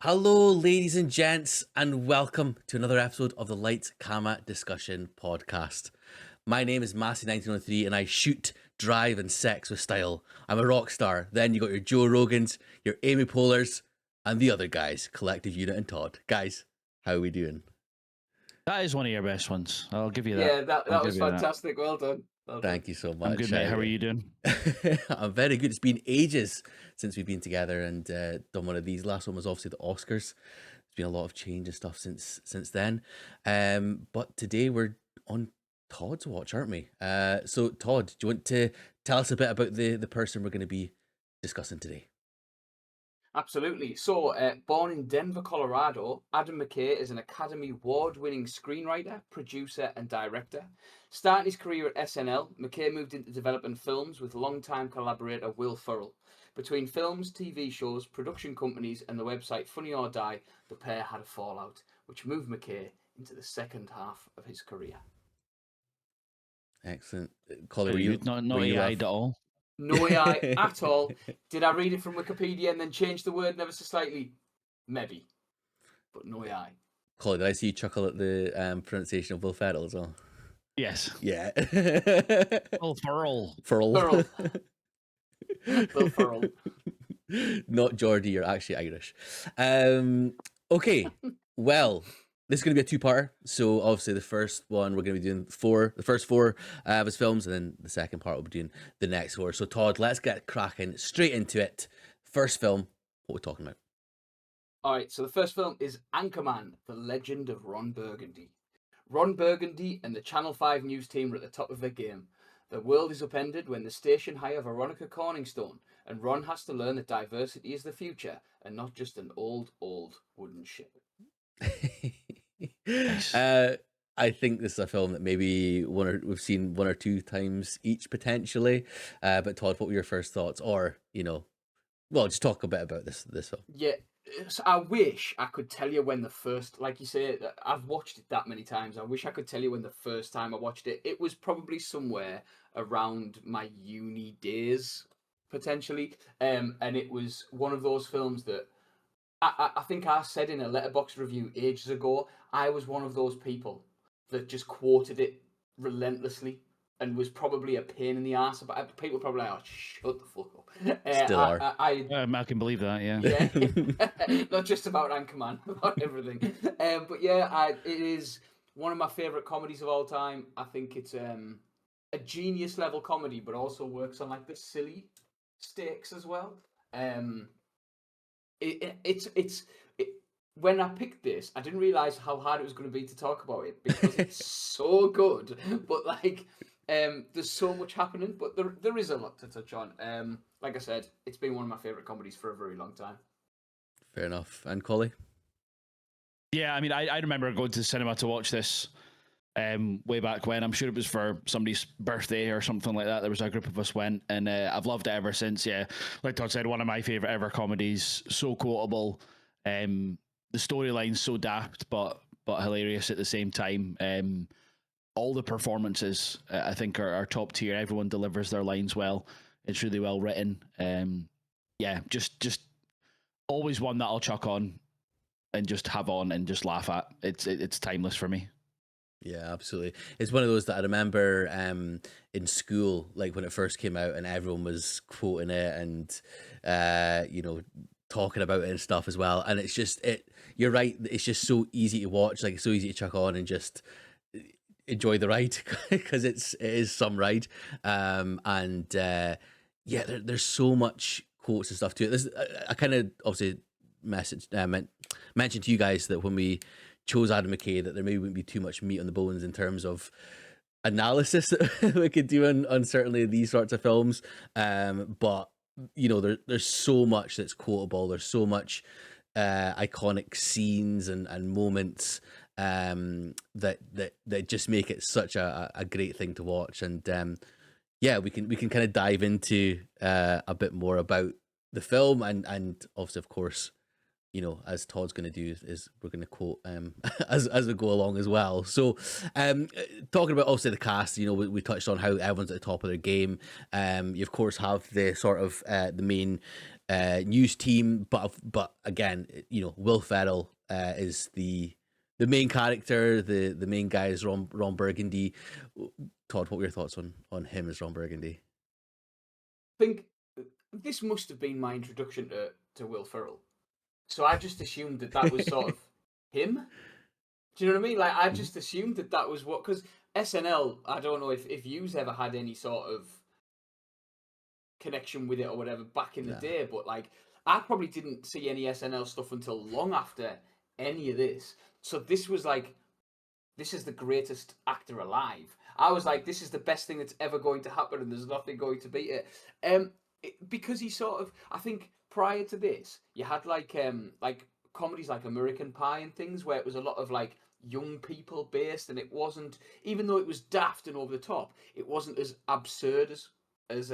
Hello, ladies and gents, and welcome to another episode of the Lights Camera Discussion podcast. My name is Massey1903, and I shoot, drive, and sex with style. I'm a rock star. Then you got your Joe Rogans, your Amy Polars, and the other guys, Collective Unit and Todd. Guys, how are we doing? That is one of your best ones. I'll give you that. Yeah, that was fantastic. Well done. Thank you so much. I'm good, mate. How are you doing? I'm very good. It's been ages since we've been together and done one of these. Last one was obviously the Oscars. There's been a lot of change and stuff since then. But today we're on Todd's watch, aren't we? So Todd, do you want to tell us a bit about the person we're going to be discussing today? Absolutely. So, born in Denver, Colorado, Adam McKay is an Academy Award-winning screenwriter, producer, and director. Starting his career at SNL, McKay moved into developing films with longtime collaborator Will Ferrell. Between films, TV shows, production companies, and the website Funny or Die, the pair had a fallout, which moved McKay into the second half of his career. Excellent. Colin, were you not eyed at all? No AI at all. Did I read it from Wikipedia and then change the word ever so slightly? Maybe. But no AI. Colin, did I see you chuckle at the pronunciation of Will Ferrell as well? Yes. Yeah. Will Ferrell. Ferrell. Will Ferrell. Not Geordie, you're actually Irish. Okay, well, this is going to be a two-parter. So obviously the first one we're going to be doing the first four of his films, and then the second part we'll be doing the next four. So Todd, let's get cracking straight into it. First film, what we're talking about. All right, so the first film is Anchorman, The Legend of Ron Burgundy. Ron Burgundy and the Channel 5 news team are at the top of their game. The world is upended when the station hire Veronica Corningstone, and Ron has to learn that diversity is the future and not just an old wooden ship. I think this is a film that maybe we've seen one or two times each potentially. But Todd, what were your first thoughts? Or, just talk a bit about this film. Yeah, so I wish I could tell you when the first, like you say, I've watched it that many times. I wish I could tell you when the first time I watched it. It was probably somewhere around my uni days, potentially. And it was one of those films that I think I said in a Letterboxd review ages ago, I was one of those people that just quoted it relentlessly and was probably a pain in the ass. But people probably like, oh, shut the fuck up. Still are. I can believe that, yeah. Not just about Anchorman, about everything. But yeah, it is one of my favourite comedies of all time. I think it's a genius level comedy, but also works on like the silly stakes as well. When I picked this, I didn't realize how hard it was going to be to talk about it because it's so good. But like, there's so much happening, but there is a lot to touch on. Like I said, it's been one of my favorite comedies for a very long time. Fair enough. And Collie? Yeah, I mean, I remember going to the cinema to watch this way back when. I'm sure it was for somebody's birthday or something like that. There was a group of us went, and I've loved it ever since. Yeah, like Todd said, one of my favorite ever comedies. So quotable. The storyline's so daft, but hilarious at the same time. All the performances, I think, are top tier. Everyone delivers their lines well. It's really well written. Yeah, just always one that I'll chuck on and just have on and just laugh at. It's timeless for me. Yeah, absolutely. It's one of those that I remember in school, like when it first came out and everyone was quoting it and, talking about it and stuff as well. And it's just, you're right, it's just so easy to watch, like it's so easy to chuck on and just enjoy the ride because it is some ride. There's so much quotes and stuff to it. I kind of obviously mentioned to you guys that when we chose Adam McKay that there maybe wouldn't be too much meat on the bones in terms of analysis that we could do on certainly these sorts of films. But there's so much that's quotable. There's so much iconic scenes and moments that just make it such a great thing to watch. And we can kind of dive into a bit more about the film and obviously, of course, as Todd's going to do is we're going to quote as we go along as well. So talking about obviously the cast, we touched on how everyone's at the top of their game. You of course have the sort of the main news team, but again, Will Ferrell is the main character. The main guy is Ron Burgundy. Todd, what were your thoughts on him as Ron Burgundy? I think this must have been my introduction to Will Ferrell. So I just assumed that was sort of him. Do you know what I mean? Like, I just assumed that was what... Because SNL, I don't know if you've ever had any sort of connection with it or whatever back in the day, but, like, I probably didn't see any SNL stuff until long after any of this. So this was like, this is the greatest actor alive. I was like, this is the best thing that's ever going to happen, and there's nothing going to beat it. Because he sort of... I think prior to this, you had, like comedies like American Pie and things where it was a lot of, like, young people based, and it wasn't, even though it was daft and over the top, it wasn't as absurd as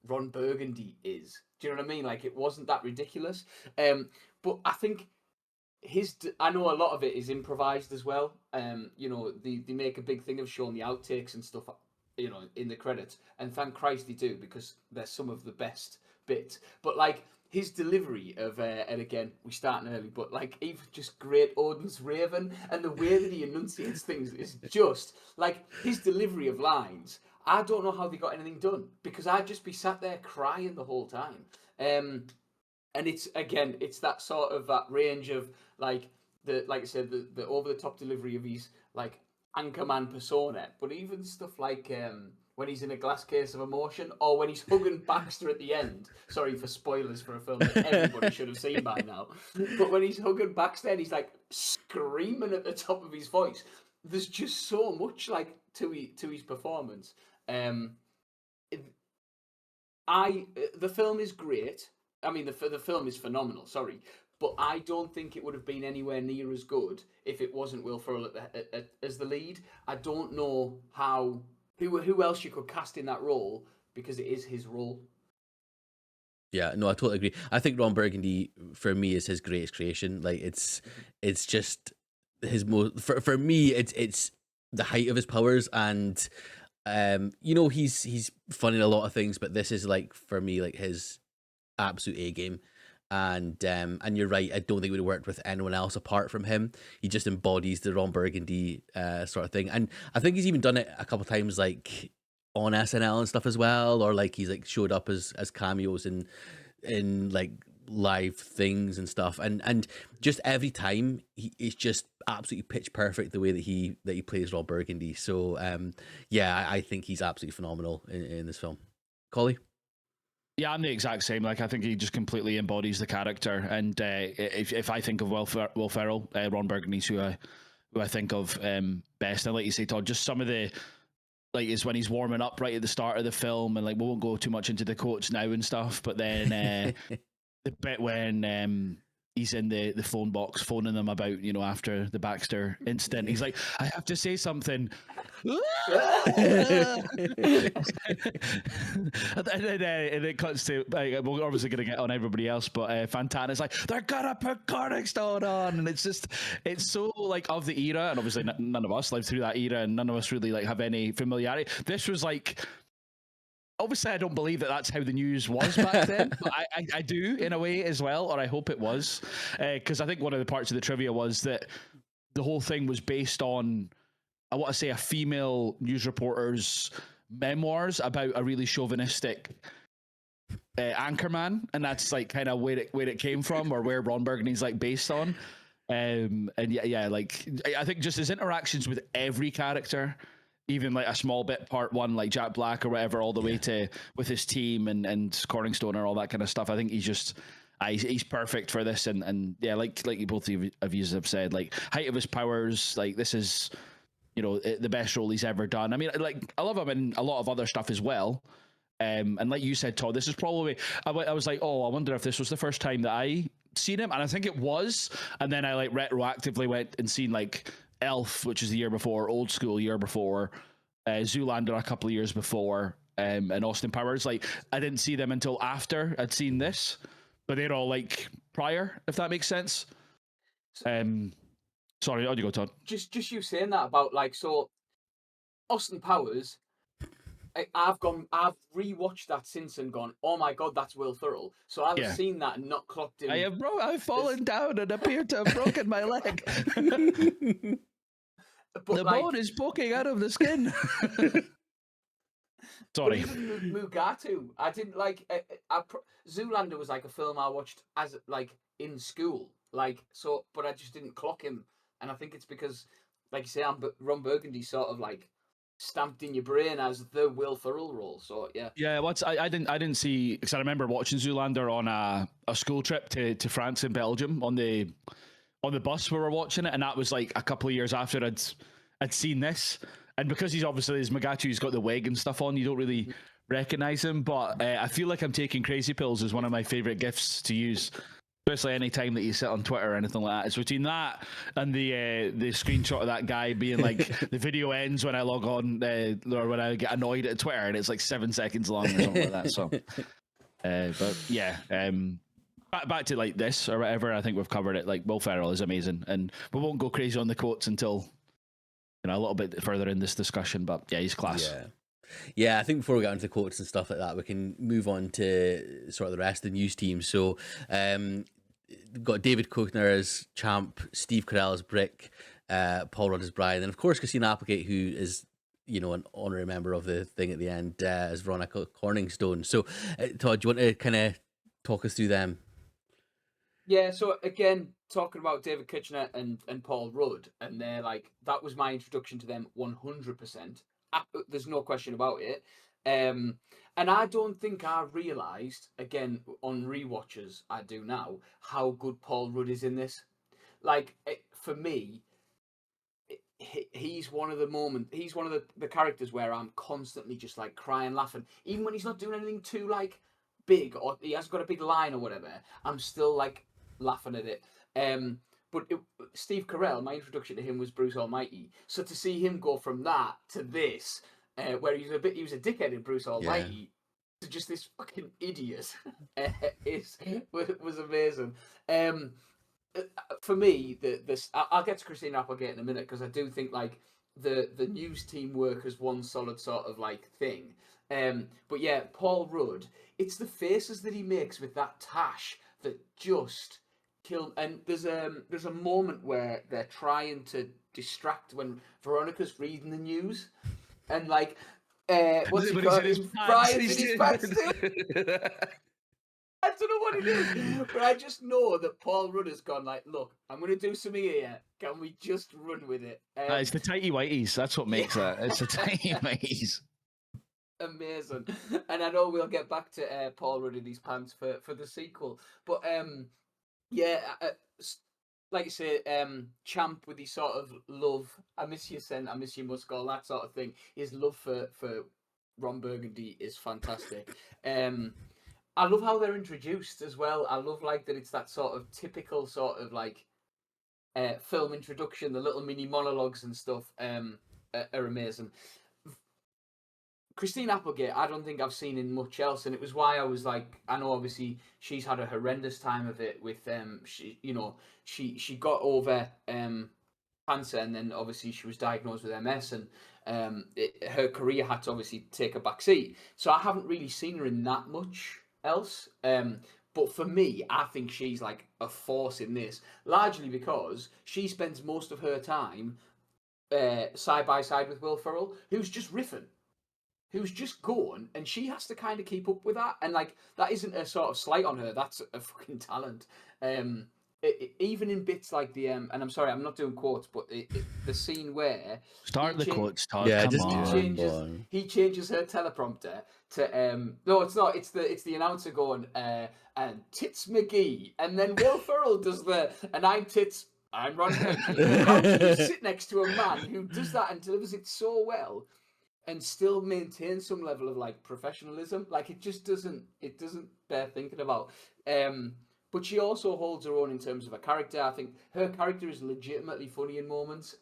Ron Burgundy is. Do you know what I mean? Like, it wasn't that ridiculous. But I think I know a lot of it is improvised as well. They make a big thing of showing the outtakes and stuff, in the credits, and thank Christ they do, because they're some of the best bits. But, like, his delivery of, and again, we're starting early, but, like, even just Great Odin's Raven, and the way that he enunciates things is just, like, his delivery of lines. I don't know how they got anything done, because I'd just be sat there crying the whole time. And it's that sort of that range of, like I said, the over the top delivery of his, like, Anchorman persona, but even stuff like when he's in a glass case of emotion, or when he's hugging Baxter at the end. Sorry for spoilers for a film that everybody should have seen by now. But when he's hugging Baxter and he's, like, screaming at the top of his voice, there's just so much, like, to his performance. The film is great. I mean, the film is phenomenal. Sorry, but I don't think it would have been anywhere near as good if it wasn't Will Ferrell as the lead. I don't know who else you could cast in that role, because it is his role. Yeah, no, I totally agree. I think Ron Burgundy, for me, is his greatest creation. Like, it's just his most, for me, it's the height of his powers, and he's fun in a lot of things, but this is, like, for me, like, his absolute A game. And you're right, I don't think it would have worked with anyone else apart from him. He just embodies the Ron Burgundy sort of thing, and I think he's even done it a couple of times, like, on SNL and stuff as well, or, like, he's, like, showed up as cameos in like live things and stuff, and just every time he's just absolutely pitch perfect the way that he plays Ron Burgundy. So I think he's absolutely phenomenal in this film. Collie? Yeah, I'm the exact same. Like, I think he just completely embodies the character. And if I think of Will Ferrell, Ron Burgundy's who I think of best. And like you say, Todd, just some of the, like, is when he's warming up right at the start of the film, and, like, we won't go too much into the quotes now and stuff, but then the bit when he's in the phone box phoning them about, after the Baxter incident, he's like, I have to say something. And it cuts to, like, we're obviously going to get on everybody else, but Fantana's like, they're gonna put Cornerstone on, and it's so, like, of the era, and obviously none of us lived through that era, and none of us really, like, have any familiarity. This was like, obviously, I don't believe that that's how the news was back then, but I do, in a way, as well, or I hope it was, because I think one of the parts of the trivia was that the whole thing was based on, I want to say, a female news reporter's memoirs about a really chauvinistic Anchorman, and that's, like, kind of where it came from, or where Ron Burgundy's, like, based on. And like, I think just his interactions with every character, even, like, a small bit part one, like Jack Black or whatever, all the way to with his team and Cornerstone and all that kind of stuff. I think he's perfect for this, and like both of you have said, like, height of his powers, like, this is, the best role he's ever done. I mean, like, I love him in a lot of other stuff as well. And like you said, Todd, this is probably, I was like, oh, I wonder if this was the first time that I seen him, and I think it was. And then I, like, retroactively went and seen, like, Elf, which is the year before, Old School year before, Zoolander a couple of years before, and Austin Powers. Like, I didn't see them until after I'd seen this, but they're all, like, prior, if that makes sense. Sorry, on you go, Todd. Just you saying that about, like, so Austin Powers, I've rewatched that since and gone, oh my god, that's Will Ferrell. So I've Yeah. seen that and not clocked him. I've fallen down and appear to have broken my leg. But The like, bone is poking out of the skin. but Sorry. even Mugatu, I didn't like. Zoolander was like a film I watched as like in school, like so. But I just didn't clock him, and I think it's because, like you say, Ron Burgundy sort of like stamped in your brain as the Will Ferrell role. So yeah. Yeah, I didn't see, because I remember watching Zoolander on a school trip to France and Belgium on the bus we were watching it, and that was like a couple of years after I'd seen this, and because he's obviously his Magatu's got the wig and stuff on, you don't really recognize him. But I feel like I'm taking crazy pills is one of my favorite gifts to use, especially any time that you sit on Twitter or anything like that. It's between that and the screenshot of that guy being like, the video ends when I log on or when I get annoyed at Twitter, and it's like 7 seconds long or something like that. So, but yeah. Back to like this or whatever, I think we've covered it. Like, Will Ferrell is amazing, and we won't go crazy on the quotes until a little bit further in this discussion. But yeah, he's class. Yeah, I think before we get into the quotes and stuff like that, we can move on to sort of the rest of the news team. So, we've got David Koechner as Champ, Steve Carell as Brick, Paul Rudd as Brian, and of course Christina Applegate, who is an honorary member of the thing at the end, as Veronica Corningstone. So, Todd, do you want to kind of talk us through them? Yeah, so again, talking about David Kitchener and Paul Rudd, and they're like, that was my introduction to them 100%. There's no question about it. And I don't think I realised, again, on rewatches, I do now, how good Paul Rudd is in this. Like, for me, he's one of the characters where I'm constantly just like crying, laughing. Even when he's not doing anything too like big, or he hasn't got a big line or whatever, I'm still like laughing at it. But Steve Carell, my introduction to him was Bruce Almighty. So to see him go from that to this, where he was a dickhead in Bruce Almighty, to just this fucking idiot, was amazing. For me, I'll get to Christina Applegate in a minute, because I do think like the news team work as one solid sort of like thing. But yeah, Paul Rudd, it's the faces that he makes with that tash that just kill. And there's a moment where they're trying to distract when Veronica's reading the news, and like what's he called? Brian's in his pants too. I don't know what it is, but I just know that Paul Rudd has gone like, look, I'm going to do something here. Can we just run with it? It's the tighty whities. That's what makes that. It's the tighty whities. Amazing. And I know we'll get back to Paul Rudd in his pants for the sequel. But yeah, like you say, Champ with his sort of love, I miss you, Sen, I miss you, Musk, all that sort of thing. His love for Ron Burgundy is fantastic. I love how they're introduced as well. I love like that it's that sort of typical sort of like film introduction. The little mini monologues and stuff are amazing. Christine Applegate, I don't think I've seen in much else, and it was why I was like, I know obviously she's had a horrendous time of it with she got over cancer, and then obviously she was diagnosed with MS, and her career had to obviously take a back seat. So I haven't really seen her in that much else. But for me, I think she's like a force in this, largely because she spends most of her time side by side with Will Ferrell, who's just riffing, who's just going, and she has to kind of keep up with that. And like, that isn't a sort of slight on her, that's a fucking talent. Even in bits like the and I'm sorry, I'm not doing quotes, but the scene where start the quotes, Todd. Yeah, come just on. he changes her teleprompter to no, it's not. It's the announcer going and Tits McGee, and then Will Ferrell does and I'm Tits. I'm Ron. How can you sit next to a man who does that and delivers it so well, and still maintain some level of like professionalism? Like, it just doesn't bear thinking about. But she also holds her own in terms of a character. I think her character is legitimately funny in moments.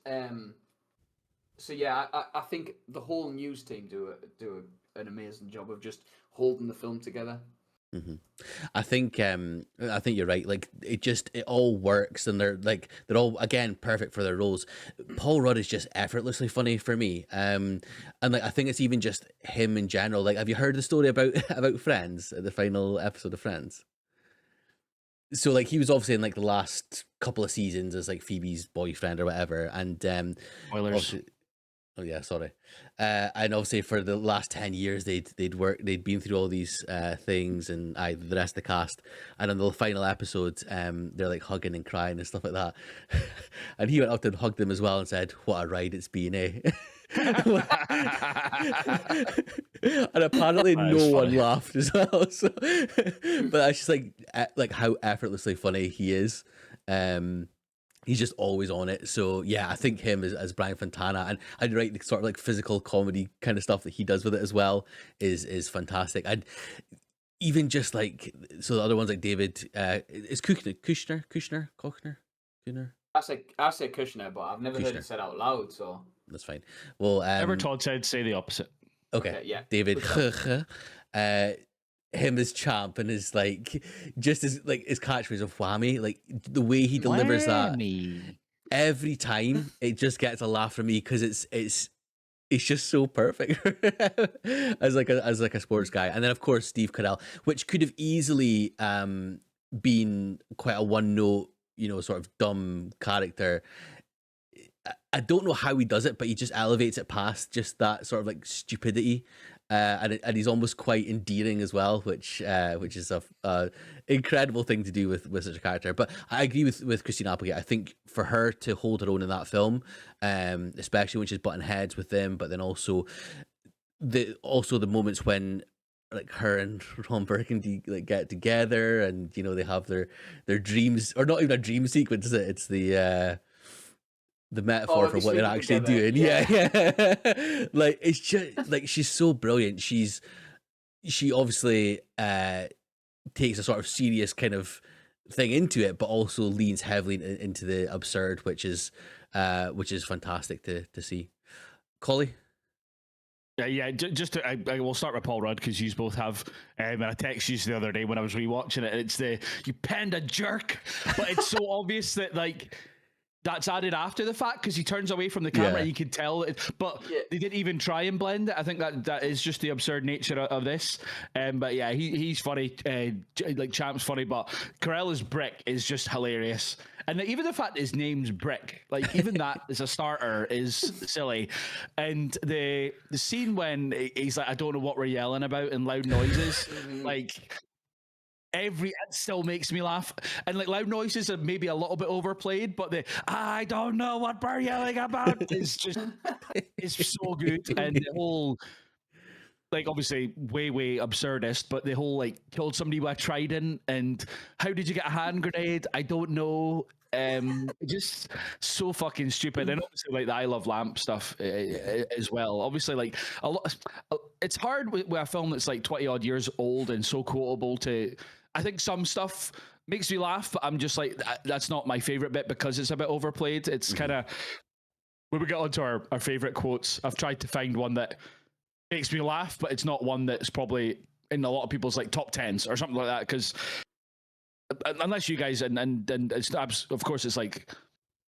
So yeah, I think the whole news team do an amazing job of just holding the film together. Hmm. I think you're right. Like it all works, and they're all again perfect for their roles. Paul Rudd is just effortlessly funny for me. And like I think it's even just him in general. Like, have you heard the story about about Friends, the final episode of Friends? So like he was obviously in like the last couple of seasons as like Phoebe's boyfriend or whatever, and Spoilers. obviously, oh yeah, sorry. And obviously for the last 10 years they'd been through all these things, and the rest of the cast, and on the final episode, they're like hugging and crying and stuff like that. And he went up and hugged them as well and said, "What a ride it's been, eh?" And apparently That is no one funny. laughed as well. So, but that's just like how effortlessly funny he is. Um, he's just always on it. So yeah, I think him as Brian Fontana, and I'd write the sort of like physical comedy kind of stuff that he does with it as well is fantastic. And even just like, so the other ones like David is Kushner. I say Kushner, but I've never heard Kushner. it said out loud. So That's fine. Well, Ever Todd said, say the opposite. okay, yeah, David. good Him as Champ, and his like just as like his catchphrase of whammy, like the way he delivers that Whammy. every time, it just gets a laugh from me because it's just so perfect as like a sports guy. And then of course Steve Carell, which could have easily been quite a one note, sort of dumb character. I don't know how he does it, but he just elevates it past just that sort of like stupidity, and he's almost quite endearing as well, which is a incredible thing to do with such a character. But I agree with Christine Applegate. I think for her to hold her own in that film, especially when she's butting heads with them, but then also the moments when like her and Ron Burgundy like get together, and they have their dreams, or not even a dream sequence, is it? It's the metaphor for what they're actually doing. Yeah. Like it's just like she's so brilliant. She obviously takes a sort of serious kind of thing into it, but also leans heavily into the absurd, which is fantastic to see. Collie? Yeah. Just I will start with Paul Rudd because you both have. And I texted you the other day when I was rewatching it. It's you panda jerk, but it's so obvious that like. That's added after the fact because he turns away from the camera. Yeah. You can tell it, but they didn't even try and blend it. I think that is just the absurd nature of this. But yeah, he's funny. Like Champ's funny, but Carella's Brick is just hilarious. And even the fact his name's Brick, like even that as a starter is silly. And the scene when he's like, I don't know what we're yelling about and loud noises, like. It still makes me laugh, and like loud noises are maybe a little bit overplayed, but the I don't know what we're yelling about is just is so good, and the whole like obviously way absurdist, but the whole like killed somebody with a trident, and how did you get a hand grenade? I don't know. Just so fucking stupid, and obviously like the I Love Lamp stuff as well. Obviously, like a lot, it's hard with a film that's like 20 odd years old and so quotable to. I think some stuff makes me laugh, but I'm just like that's not my favorite bit because it's a bit overplayed. It's kind of when we get onto our favorite quotes. I've tried to find one that makes me laugh, but it's not one that's probably in a lot of people's like top tens or something like that because. Unless you guys and it's of course it's like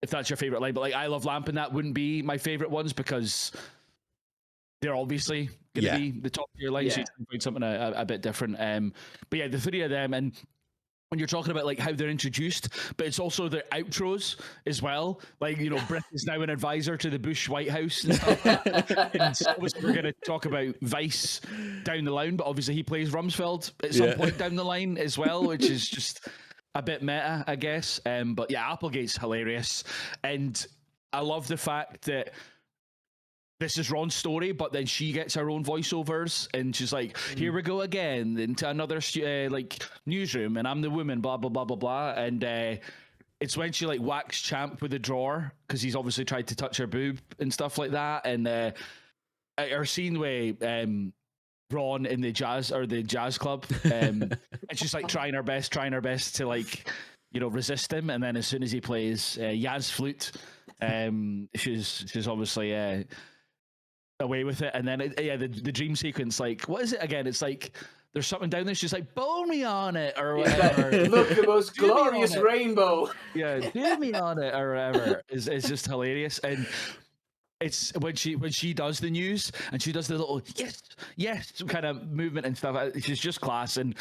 if that's your favorite line, but like I Love Lamp and that wouldn't be my favorite ones because they're obviously going to be the top tier lines. So you can find something a bit different. But yeah, the three of them, and when you're talking about like how they're introduced, but it's also their outros as well. Like Brick is now an advisor to the Bush White House and stuff. And obviously we're going to talk about Vice down the line, but obviously he plays Rumsfeld at some point down the line as well, which is just a bit meta, I guess. But yeah, Applegate's hilarious, and I love the fact that. This is Ron's story, but then she gets her own voiceovers, and she's like, "Here we go again into another like newsroom, and I'm the woman, blah blah blah blah blah." And it's when she like whacks Champ with a drawer because he's obviously tried to touch her boob and stuff like that. And her scene with Ron in the jazz club, and she's like trying her best to like resist him, and then as soon as he plays Yaz flute, she's obviously. Away with it, and then the dream sequence, like what is it again? It's like there's something down there. She's like, "Bowl me on it," or He's whatever. like, look, the most Do me on glorious it. rainbow. Yeah, do me on it or whatever is just hilarious. And it's when she does the news and she does the little yes kind of movement and stuff. She's just class. And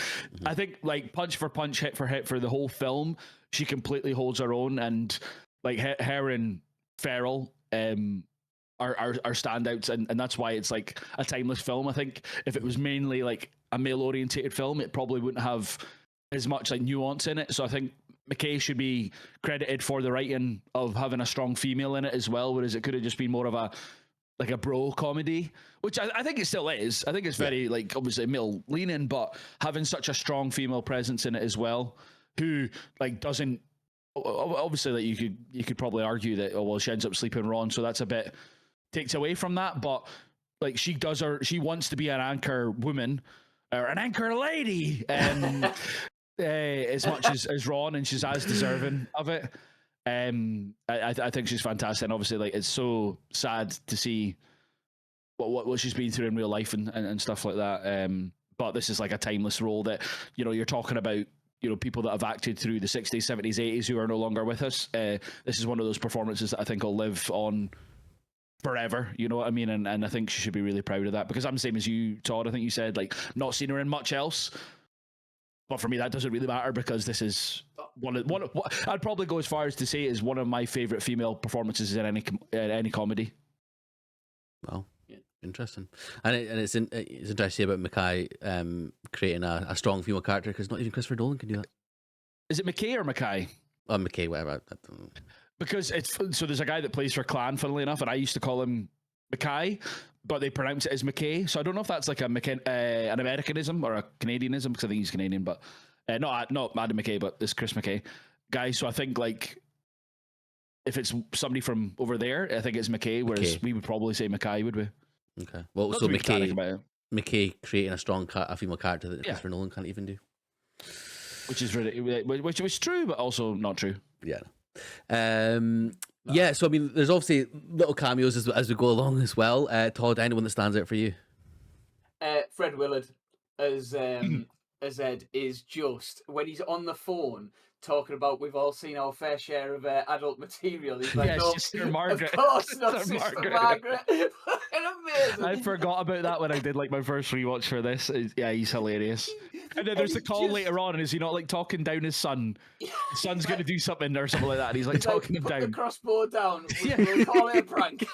I think like punch for punch, hit for hit for the whole film, she completely holds her own. And like her and Ferrell are standouts, and that's why it's like a timeless film. I think if it was mainly like a male orientated film, it probably wouldn't have as much like nuance in it. So I think McKay should be credited for the writing of having a strong female in it as well, whereas it could have just been more of a like a bro comedy, which I think it still is. I think it's very like obviously male leaning, but having such a strong female presence in it as well, who like doesn't obviously like you could probably argue that she ends up sleeping Ron, so that's a bit takes away from that, but like she wants to be an anchor woman or an anchor lady, as much as Ron, and she's as deserving of it. I think she's fantastic, and obviously like it's so sad to see what she's been through in real life and stuff like that. But this is like a timeless role that you're talking about. People that have acted through the 60s, 70s, 80s who are no longer with us. This is one of those performances that I think will live on forever, you know what I mean? And I think she should be really proud of that, because I'm the same as you, Todd. I think you said like not seen her in much else. But for me, that doesn't really matter, because this is one of I'd probably go as far as to say is one of my favorite female performances in any comedy. Well, interesting, and it's interesting about McKay creating a strong female character, because not even Christopher Nolan can do that. Is it McKay or McKay? Oh, McKay, whatever. I don't know. Because so there's a guy that plays for Clan, funnily enough, and I used to call him McKay, but they pronounce it as McKay. So I don't know if that's like an Americanism or a Canadianism, because I think he's Canadian, but not Adam McKay, but this Chris McKay guy. So I think like if it's somebody from over there, I think it's McKay, whereas we would probably say McKay, would we? Okay. Well, Not so to be pedantic about it, McKay creating a female character that Christopher Nolan can't even do, which is really, which was true, but also not true. Yeah. Yeah, so I mean, there's obviously little cameos as we go along as well. Todd, anyone that stands out for you? Fred Willard as Ed is just when he's on the phone talking about we've all seen our fair share of adult material. He's like, no, Sister Margaret. Of course, not Sister Margaret. Amazing. I forgot about that when I did like my first rewatch for this. Yeah, he's hilarious. And then there's the call later on, and is he not like talking down his son? His son's going to do something or something like that, and he's like talking him put down. The crossbow down. We'll call it a prank.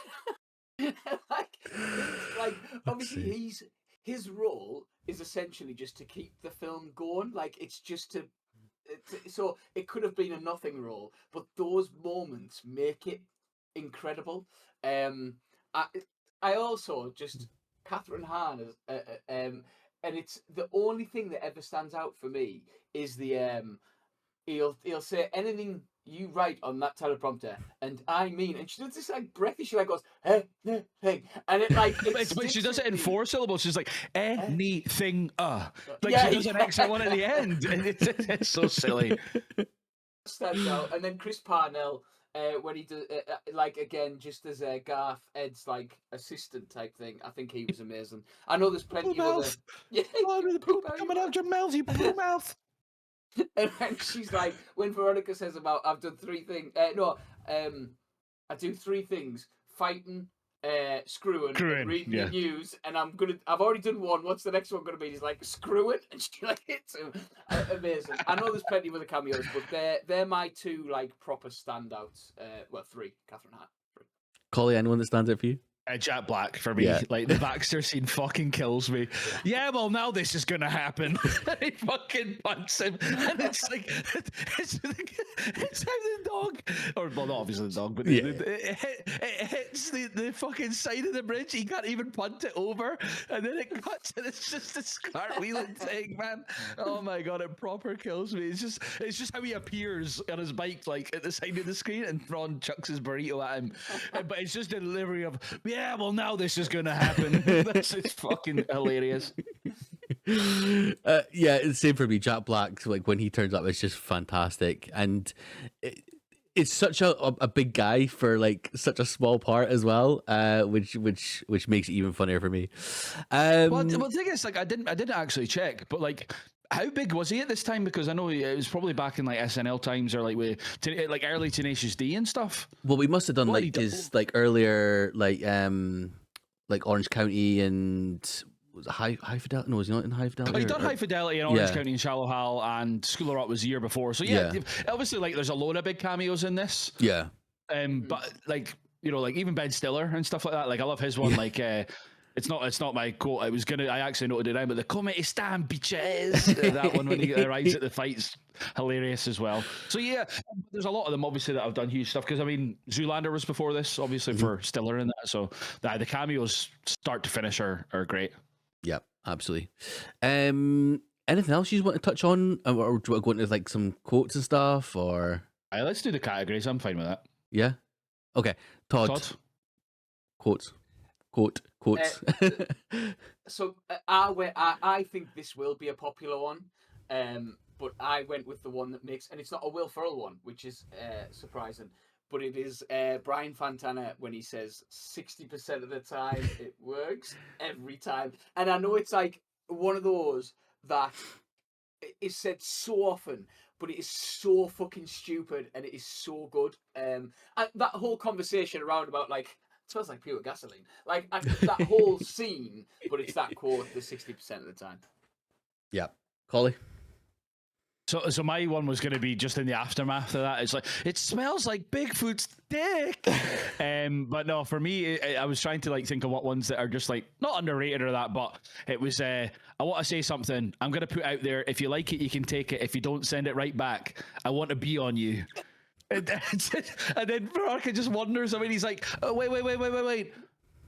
like obviously his role is essentially just to keep the film going. Like it's just to. So it could have been a nothing role, but those moments make it incredible. I also just Catherine Hahn and it's the only thing that ever stands out for me is the he'll say anything you write on that teleprompter, and I mean, and she does this like breathy, she like goes hey, and it like but she does it in 4 syllables. She's like anything like yeah, she does an extra one at the end. It's so silly. Stands out. And then Chris Parnell when he does like again just as Garth Ed's like assistant type thing. I think he was amazing. I know there's plenty of other the poop coming out your mouth, you poop mouth. And then she's like, when Veronica says about I've done 3 things. I do 3 things: fighting, screwing, and reading the news. And I've already done 1. What's the next one going to be? He's like screwing, and she like hits him. Amazing. I know there's plenty of other cameos, but they're my 2 like proper standouts. 3. Catherine Hahn. 3. Collie, anyone that stands out for you? Jack Black for me. Like the Baxter scene fucking kills me. Yeah, well now this is gonna happen. He fucking punts him, and it's like it's how the dog, or well not obviously the dog, but it hits the fucking side of the bridge. He can't even punt it over, and then it cuts, and it's just this cartwheeling thing, man. Oh my god, it proper kills me. It's just how he appears on his bike, like at the side of the screen, and Ron chucks his burrito at him. But it's just a delivery of yeah, well now this is gonna happen. It's fucking hilarious. Yeah, it's same for me. Jack Black, like when he turns up, it's just fantastic, and it's such a big guy for like such a small part as well, which makes it even funnier for me. Well, the thing is, like, I didn't actually check, but like, how big was he at this time? Because I know it was probably back in like SNL times or like with like early Tenacious D and stuff. Well, we must have done What like he his like earlier like Orange County and was it High Fidelity? No, was he not in High Fidelity? He done High Fidelity in Orange Yeah. County and Shallow Hal, and School of Rock was the year before. So yeah, obviously, like, there's a load of big cameos in this. Yeah. But like, you know, like even Ben Stiller and stuff like that. Like, I love his one. Like, it's not my quote. I actually noted it down, but the comedy stand bitches. That one when he arrives at the fight's hilarious as well. So yeah, there's a lot of them obviously that have done huge stuff, because I mean, Zoolander was before this, obviously, for Stiller in that. So the cameos start to finish are great. Yeah, absolutely. Anything else you want to touch on, or do you want to go into like some quotes and stuff, or? Let's do the categories. I'm fine with that. Yeah. Okay, Todd. Quotes. Quotes. So I think this will be a popular one, but I went with the one that makes, and it's not a Will Ferrell one, which is surprising, but it is Brian Fantana when he says 60% of the time it works every time. And I know it's like one of those that is said so often, but it is so fucking stupid and it is so good. And that whole conversation around about like, it smells like pure gasoline. Like that whole scene, but it's that quote the 60% of the time. Yeah. Collie? So my one was going to be just in the aftermath of that. It's like, it smells like Bigfoot's dick. But no, for me, I was trying to like think of what ones that are just like not underrated or that, but it was, I want to say something. I'm going to put out there. If you like it, you can take it. If you don't, send it right back. I want to be on you. And then Veronica just wonders. I mean, he's like, oh, wait.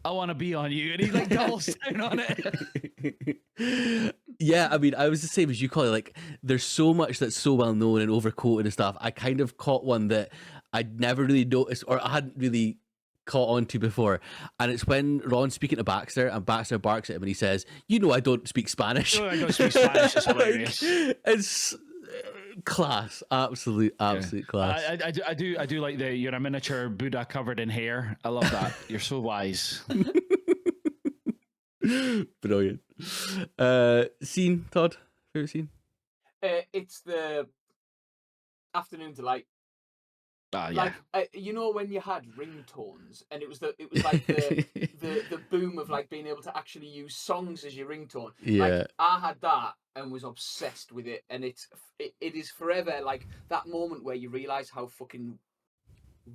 I want to be on you. And he like doubles down on it. Yeah, I mean, I was the same as you, Collie. Like, there's so much that's so well known and overquoted and stuff. I kind of caught one that I'd never really noticed, or I hadn't really caught on to before. And it's when Ron's speaking to Baxter and Baxter barks at him and he says, "You know I don't speak Spanish." I don't speak Spanish. It's hilarious. Like, it's class. Absolute class. I do like you're a miniature Buddha covered in hair. I love that. You're so wise. Brilliant. Scene, Todd? Favorite scene? It's the Afternoon Delight. Yeah. Like, you know, when you had ringtones and it was like the boom of like being able to actually use songs as your ringtone. Yeah. Like, I had that and was obsessed with it, and it is forever like that moment where you realize how fucking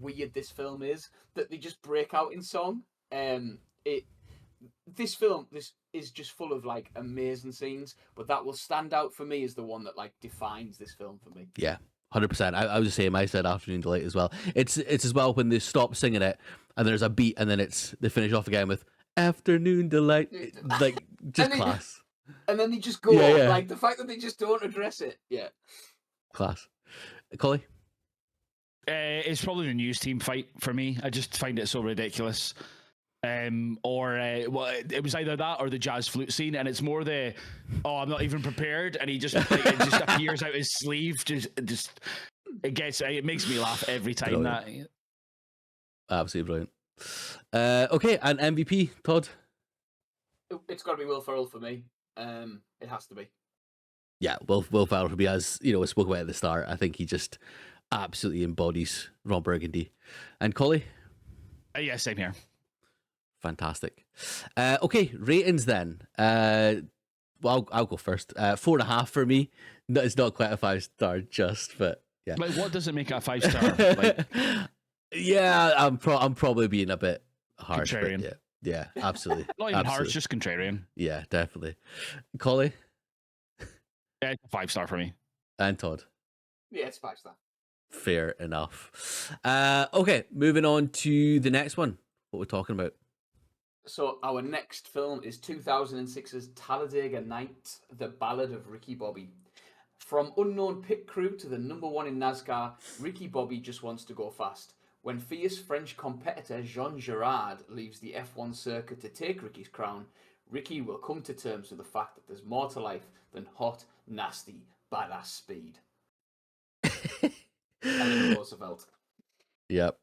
weird this film is, that they just break out in song. This is just full of like amazing scenes, but that will stand out for me as the one that like defines this film for me. Yeah. 100%. I was the same. I said Afternoon Delight as well. It's as well when they stop singing it and there's a beat and then they finish off again with Afternoon Delight. Like, just class. And then they just go like the fact that they just don't address it. Yeah. Class. Collie? It's probably the news team fight for me. I just find it so ridiculous. It was either that or the jazz flute scene, and it's more I'm not even prepared, and he just it just appears out his sleeve. It makes me laugh every time. Brilliant. That absolutely brilliant. Okay, and MVP, Todd. It's got to be Will Ferrell for me. It has to be. Yeah, Will Ferrell for me, as you know, we spoke about at the start. I think he just absolutely embodies Ron Burgundy. And Collie? Yeah, same here. Fantastic. Okay, ratings then. Well, I'll go first. 4.5 for me. No, it's not quite a 5-star, but yeah. But what does it make a 5-star? Like, yeah, I'm probably being a bit harsh. Contrarian. But yeah, absolutely. Not even harsh, just contrarian. Yeah, definitely. Collie? Yeah, 5-star for me. And Todd? Yeah, it's 5-star. Fair enough. Okay, moving on to the next one. What we're talking about. So our next film is 2006's Talladega Nights, The Ballad of Ricky Bobby. From unknown pit crew to the number one in NASCAR, Ricky Bobby just wants to go fast. When fierce French competitor Jean Girard leaves the F1 circuit to take Ricky's crown, Ricky will come to terms with the fact that there's more to life than hot, nasty, badass speed. Eleanor Roosevelt. Yep.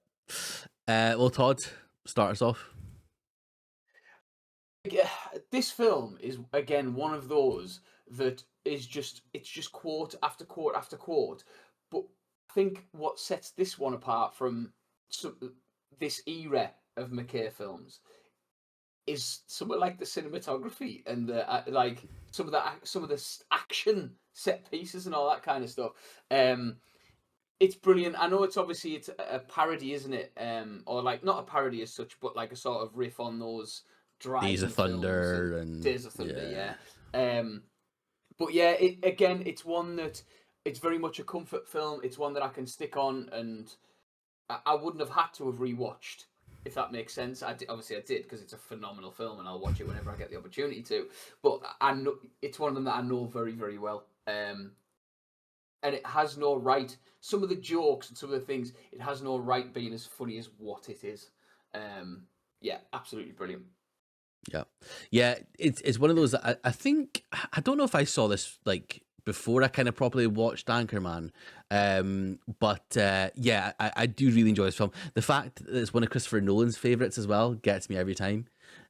Well, Todd, start us off. Yeah, this film is again one of those that is just quote after quote after quote. But I think what sets this one apart from this era of McKay films is somewhat like the cinematography and the like some of the action set pieces and all that kind of stuff. It's brilliant. I know it's a parody, isn't it? Or like not a parody as such, but like a sort of riff on those Days of Dryden films and Thunder and Days of Thunder. Yeah. But yeah, it's one that it's very much a comfort film. It's one that I can stick on, and I wouldn't have had to have rewatched, if that makes sense. Obviously I did, because it's a phenomenal film, and I'll watch it whenever I get the opportunity to. But I know it's one of them that I know very, very well. And it has no right. Some of the jokes and some of the things, it has no right being as funny as what it is. Yeah, absolutely brilliant. yeah. It's one of those that I think I don't know if I saw this like before I kind of properly watched Anchorman, but yeah, I do really enjoy this film. The fact that it's one of Christopher Nolan's favorites as well gets me every time.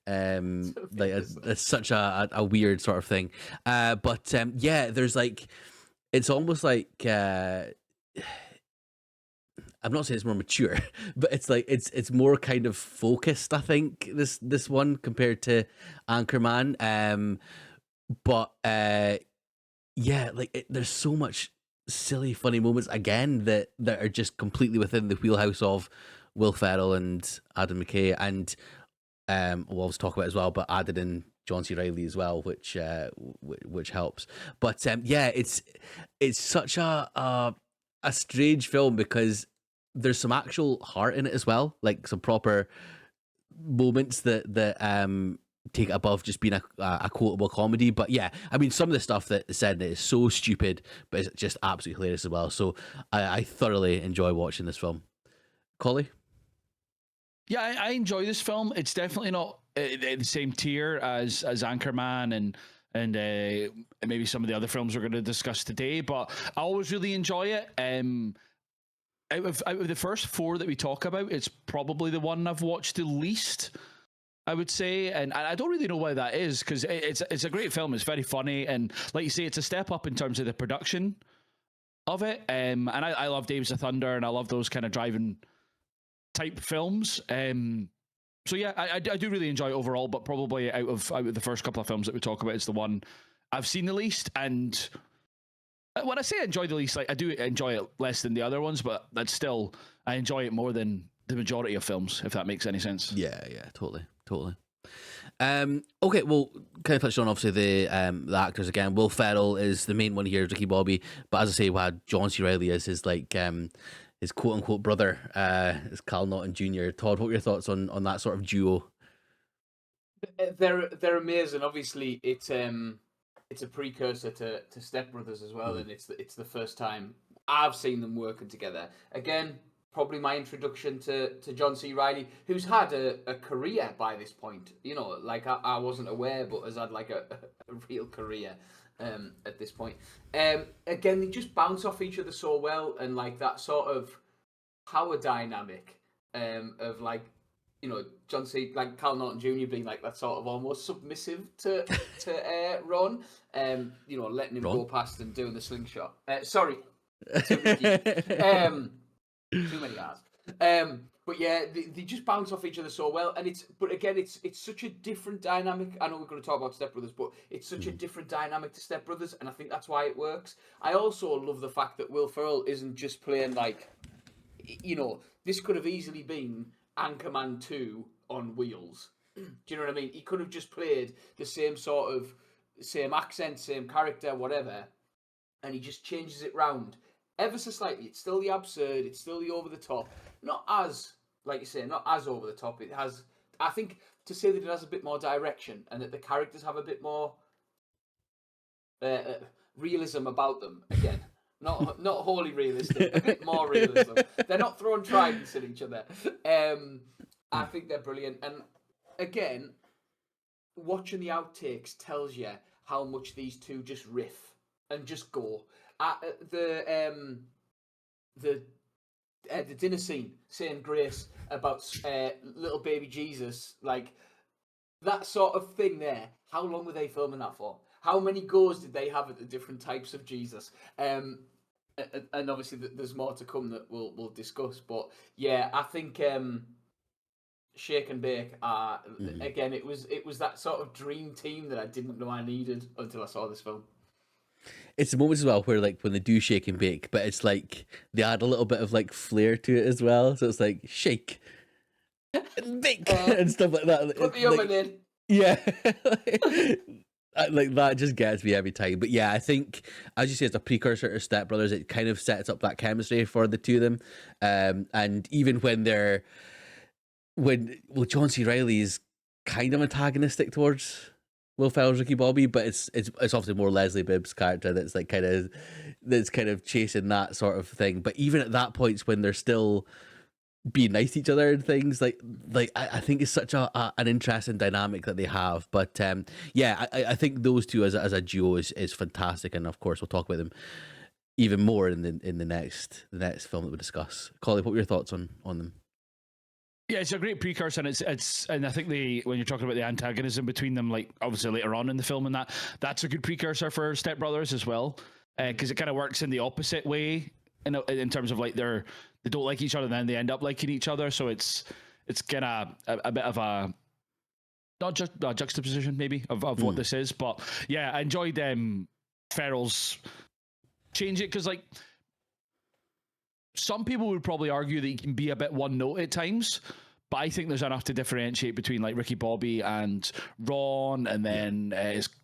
Like it's such a weird sort of thing. But yeah, there's like it's almost like I'm not saying it's more mature, but it's like it's more kind of focused. I think this one compared to Anchorman. But yeah, like there's so much silly, funny moments again that are just completely within the wheelhouse of Will Ferrell and Adam McKay, and we'll always talk about it as well, but added in John C. Reilly as well, which helps. But yeah, it's such a strange film because there's some actual heart in it as well, like some proper moments that take it above just being a quotable comedy. But yeah, I mean, some of the stuff that is said in it is so stupid, but it's just absolutely hilarious as well. So I thoroughly enjoy watching this film. Collie? Yeah, I enjoy this film. It's definitely not the same tier as Anchorman and maybe some of the other films we're going to discuss today, but I always really enjoy it. Out of the first four that we talk about, it's probably the one I've watched the least, I would say, and I don't really know why that is, because it's a great film. It's very funny, and like you say, it's a step up in terms of the production of it. And I love Days of Thunder, and I love those kind of driving type films. So yeah, I do really enjoy it overall, but probably out of the first couple of films that we talk about, it's the one I've seen the least. And when I say I enjoy the least, like I do enjoy it less than the other ones, but that's still I enjoy it more than the majority of films, if that makes any sense. Yeah, totally. Okay, well, kind of touched on obviously the actors again. Will Ferrell is the main one here, Ricky Bobby, but as I say, we had John C. Reilly as his like his quote unquote brother, is Cal Naughton Jr. Todd, what are your thoughts on that sort of duo? They're amazing. Obviously, it's a precursor to Step Brothers as well, and it's the first time I've seen them working together. Again, probably my introduction to John C. Reilly, who's had a career by this point. You know, like I wasn't aware, but has had like a real career at this point. Again, they just bounce off each other so well, and like that sort of power dynamic of like, you know, John C. like Cal Naughton Jr. being like that sort of almost submissive to Ron, you know, letting him go past and doing the slingshot. Sorry, too many R's. But yeah, they just bounce off each other so well, and it's such a different dynamic. I know we're going to talk about Step Brothers, but it's such a different dynamic to Step Brothers, and I think that's why it works. I also love the fact that Will Ferrell isn't just playing like, you know, this could have easily been Anchorman 2 on wheels. Do you know what I mean? He could have just played the same sort of, same accent, same character, whatever, and he just changes it round ever so slightly. It's still the absurd, it's still the over the top. Not as, like you say, not as over the top. It has, I think, to say that it has a bit more direction and that the characters have a bit more realism about them. Again, not wholly realistic, a bit more realism. They're not throwing tridents at each other. I think they're brilliant. And again, watching the outtakes tells you how much these two just riff and just go. The the dinner scene, saying grace about little baby Jesus, like that sort of thing there. How long were they filming that for? How many goes did they have at the different types of Jesus? And obviously there's more to come that we'll discuss. But yeah, I think Shake and Bake are again. It was that sort of dream team that I didn't know I needed until I saw this film. It's the moments as well where like when they do shake and bake, but it's like they add a little bit of like flair to it as well. So it's like shake and bake and stuff like that. Put the oven in. Yeah. Like that just gets me every time. But yeah, I think as you say, it's a precursor to Step Brothers. It kind of sets up that chemistry for the two of them. And even when John C. Reilly is kind of antagonistic towards Will Ferrell's Ricky Bobby, but it's obviously more Leslie Bibb's character that's kind of chasing that sort of thing. But even at that point, when they're still being nice to each other and things like I think it's such an interesting dynamic that they have. But yeah, I think those two as a duo is fantastic, and of course we'll talk about them even more in the next film that we discuss. Collie, what were your thoughts on them? Yeah, it's a great precursor, and and I think when you're talking about the antagonism between them, like obviously later on in the film, and that's a good precursor for Step Brothers as well, because it kind of works in the opposite way in terms of like they don't like each other, and then they end up liking each other. So it's kind of a bit of a not just a juxtaposition maybe of what this is, but yeah, I enjoyed Ferrell's change it because like. Some people would probably argue that he can be a bit one note at times, but I think there's enough to differentiate between like Ricky Bobby and Ron, and then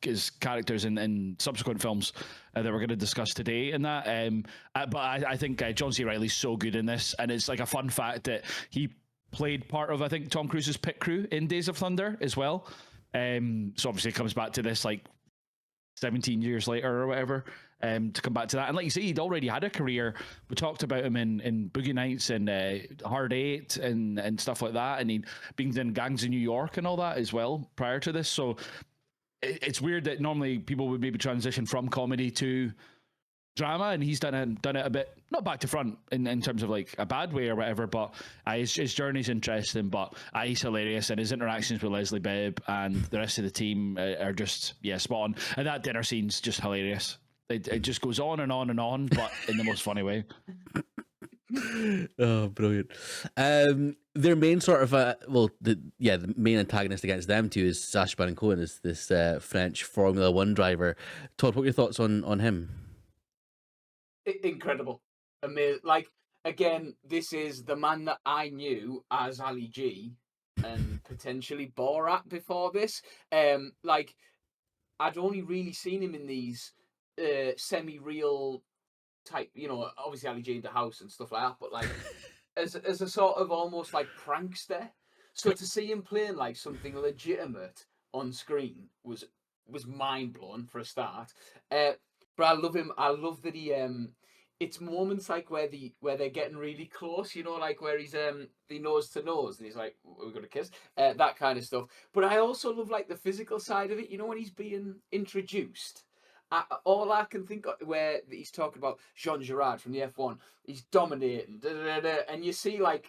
his characters in subsequent films that we're going to discuss today. And that, but I think John C. Reilly's so good in this, and it's like a fun fact that he played part of I think Tom Cruise's pit crew in Days of Thunder as well. So obviously it comes back to this like 17 years later or whatever. To come back to that, and like you say, he'd already had a career. We talked about him in Boogie Nights and Hard Eight and stuff like that, and he'd been in Gangs of New York and all that as well prior to this. So it's weird that normally people would maybe transition from comedy to drama, and he's done it a bit not back to front in terms of like a bad way or whatever, but his journey's interesting, but he's hilarious, and his interactions with Leslie Bibb and the rest of the team are just spot on, and that dinner scene's just hilarious. It just goes on and on and on, but in the most funny way. Oh, brilliant. Their main sort of the main antagonist against them too is Sacha Baron Cohen, is this French Formula One driver. Todd, what are your thoughts on him? Incredible, amazing. Like again, this is the man that I knew as Ali G and potentially Borat before this. Like I'd only really seen him in these semi-real type, obviously Ali G in the House and stuff like that, but like as a sort of almost like prankster. So to see him playing like something legitimate on screen was mind blowing for a start. But I love him. I love that he it's moments like where they're getting really close, like where he's the nose to nose and he's like, we're gonna kiss, that kind of stuff. But I also love like the physical side of it, when he's being introduced. All I can think of where he's talking about Jean Girard from the F1, he's dominating, and you see like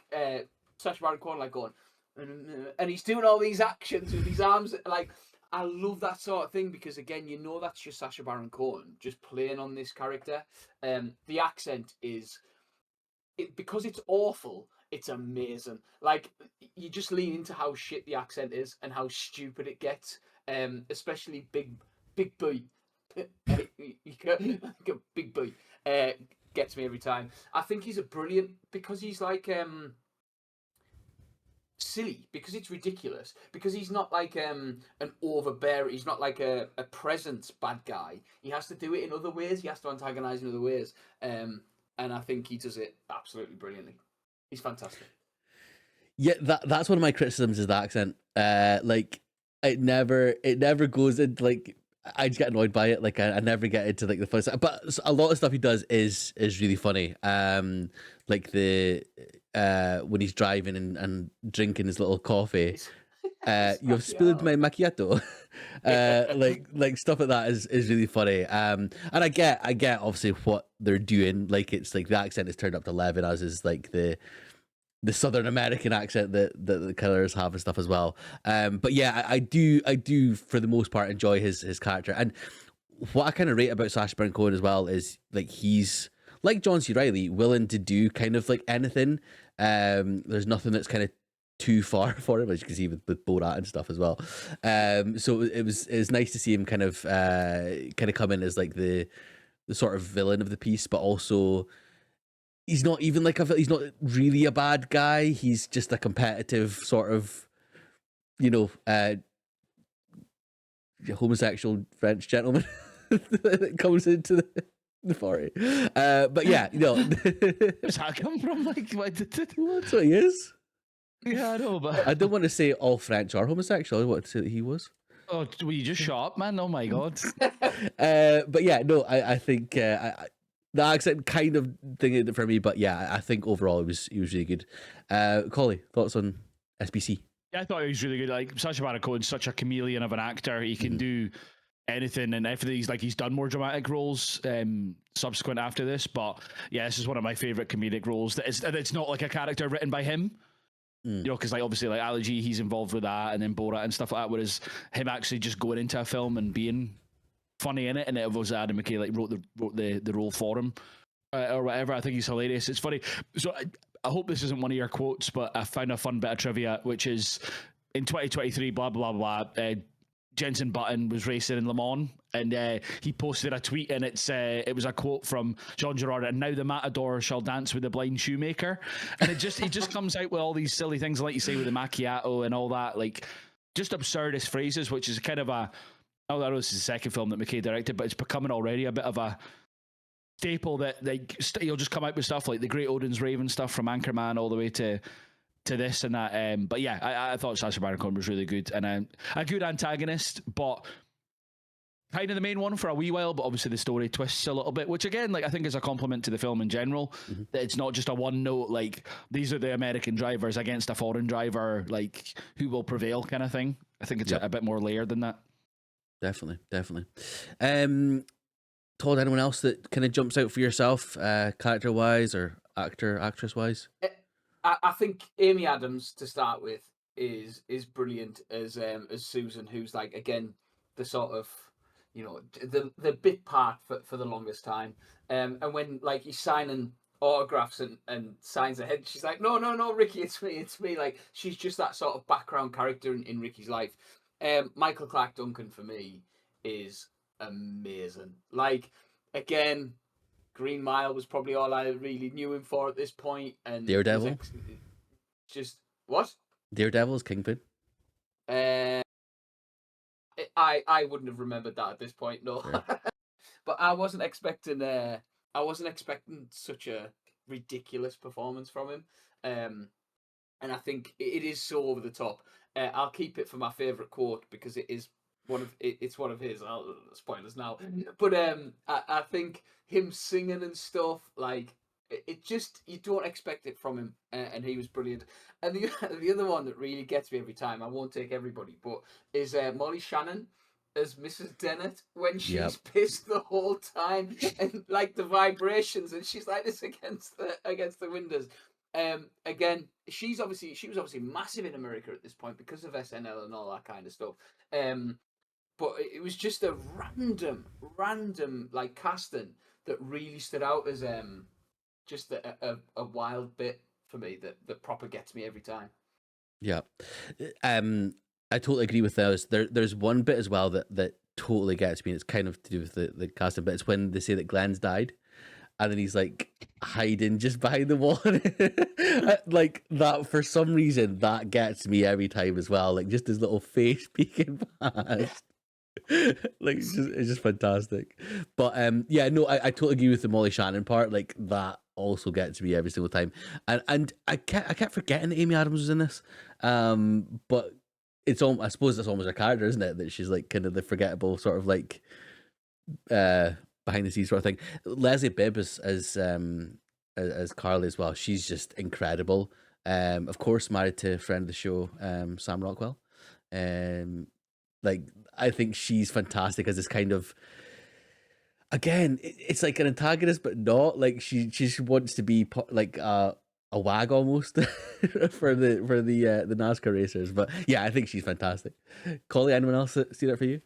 Sacha Baron Cohen like going, and he's doing all these actions with his arms. Like I love that sort of thing because again, that's just Sacha Baron Cohen just playing on this character. The accent is because it's awful. It's amazing. Like you just lean into how shit the accent is and how stupid it gets. Especially Big Boy. Big Boy gets me every time. I think he's a brilliant because he's like silly, because it's ridiculous, because he's not like an overbearing, he's not like a presence bad guy. He has to do it in other ways. He has to antagonize in other ways, and I think he does it absolutely brilliantly. He's fantastic. Yeah, that's one of my criticisms is the accent. Like it never goes into like. I just get annoyed by it. Like I never get into like the fun stuff. But a lot of stuff he does is really funny. Like the when he's driving and drinking his little coffee. You have spilled my macchiato. Like stuff like that is really funny. And I get obviously what they're doing. Like it's like the accent is turned up to 11, as is like the Southern American accent that the killers have and stuff as well. But yeah, I do for the most part enjoy his character. And what I kind of rate about Sacha Baron Cohen as well is like he's like John C. Reilly, willing to do kind of like anything. There's nothing that's kind of too far for him, as you can see with Borat and stuff as well. So it was nice to see him kind of come in as like the sort of villain of the piece, but also he's not even like he's not really a bad guy. He's just a competitive sort of, homosexual French gentleman that comes into the party. But yeah, Where's that come from? Like, that's what he is. Yeah, I know, but I don't want to say all French are homosexual. I want to say that he was. Oh, will you just shut up, man? Oh my god. But yeah, no, I think the accent kind of thing it for me, but yeah, I think overall it was really good. Collie, thoughts on SBC? Yeah, I thought he was really good. Like Sacha Baron Cohen's such a chameleon of an actor. He can do anything and everything. He's done more dramatic roles subsequent after this, but yeah, this is one of my favorite comedic roles. It's not like a character written by him. Because like obviously like Ali G, he's involved with that, and then Borat and stuff like that. Whereas him actually just going into a film and being funny in it, and it was Adam McKay like wrote the role for him or whatever. I think he's hilarious. It's funny. So I hope this isn't one of your quotes, but I found a fun bit of trivia, which is in 2023, blah blah blah. Jenson Button was racing in Le Mans, and he posted a tweet, and it was a quote from Jean Girard, and now the matador shall dance with the blind shoemaker. And he just comes out with all these silly things, like you say, with the macchiato and all that, like just absurdist phrases, which is kind of I know this is the second film that McKay directed, but it's becoming already a bit of a staple that like he'll just come out with stuff like the Great Odin's Raven stuff from Anchorman all the way to this and that. But yeah, I thought Sacha Baron Cohen was really good, and a good antagonist, but kind of the main one for a wee while. But obviously the story twists a little bit, which again, like I think is a compliment to the film in general. That it's not just a one note, like these are the American drivers against a foreign driver, like who will prevail kind of thing. I think it's a bit more layered than that. Definitely. Todd, anyone else that kind of jumps out for yourself, character wise or actress wise? I think Amy Adams to start with is brilliant as Susan, who's like again the sort of the bit part for the longest time. And when like he's signing autographs and signs ahead, she's like, no, Ricky, it's me. Like she's just that sort of background character in Ricky's life. Michael Clarke Duncan for me is amazing. Like again, Green Mile was probably all I really knew him for at this point, and Daredevil. Just what? Daredevil's Kingpin. I wouldn't have remembered that at this point, no. Sure. But I wasn't expecting such a ridiculous performance from him. And I think it is so over the top. I'll keep it for my favorite quote because it's one of his. Spoilers now, but I think him singing and stuff, like it just, you don't expect it from him, and he was brilliant. And the other one that really gets me every time, I won't take everybody, but is Molly Shannon as Mrs. Dennett when she's pissed the whole time, and like the vibrations, and she's like this against the windows. Again, she was obviously massive in America at this point because of SNL and all that kind of stuff. But it was just a random like casting that really stood out as just a wild bit for me that proper gets me every time. Yeah. I totally agree with those. There's one bit as well that totally gets me. It's kind of to do with the casting, but it's when they say that Glenn's died, and then he's like hiding just behind the wall. Like that, for some reason, that gets me every time as well. Like just his little face peeking past. Like it's just fantastic. But yeah, no, I totally agree with the Molly Shannon part. Like that also gets me every single time. And I kept forgetting that Amy Adams was in this. But I suppose that's almost her character, isn't it? That she's like kind of the forgettable sort of like behind the scenes sort of thing. Leslie Bibb as Carly as well. She's just incredible. Of course, married to a friend of the show, Sam Rockwell. Like I think she's fantastic as this kind of, again, it's like an antagonist, but not like she wants to be like a wag almost for the NASCAR racers. But yeah, I think she's fantastic. Collie, anyone else see that for you?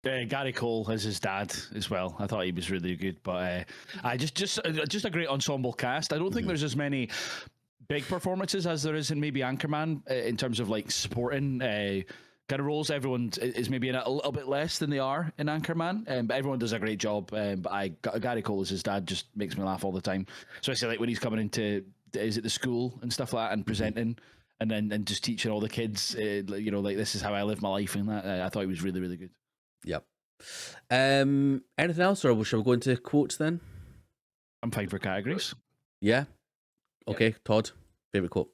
Gary Cole as his dad as well. I thought he was really good, but I just a great ensemble cast. I don't think there's as many big performances as there is in maybe Anchorman in terms of like supporting kind of roles. Everyone is maybe in it a little bit less than they are in Anchorman, but everyone does a great job. But Gary Cole as his dad just makes me laugh all the time, especially like when he's coming into is it the school and stuff like that and presenting. And then just teaching all the kids, like this is how I live my life, and that I thought he was really, really good. Yep. Anything else, or shall we go into quotes then? I'm fine for categories. Yeah. Okay, Todd, favorite quote.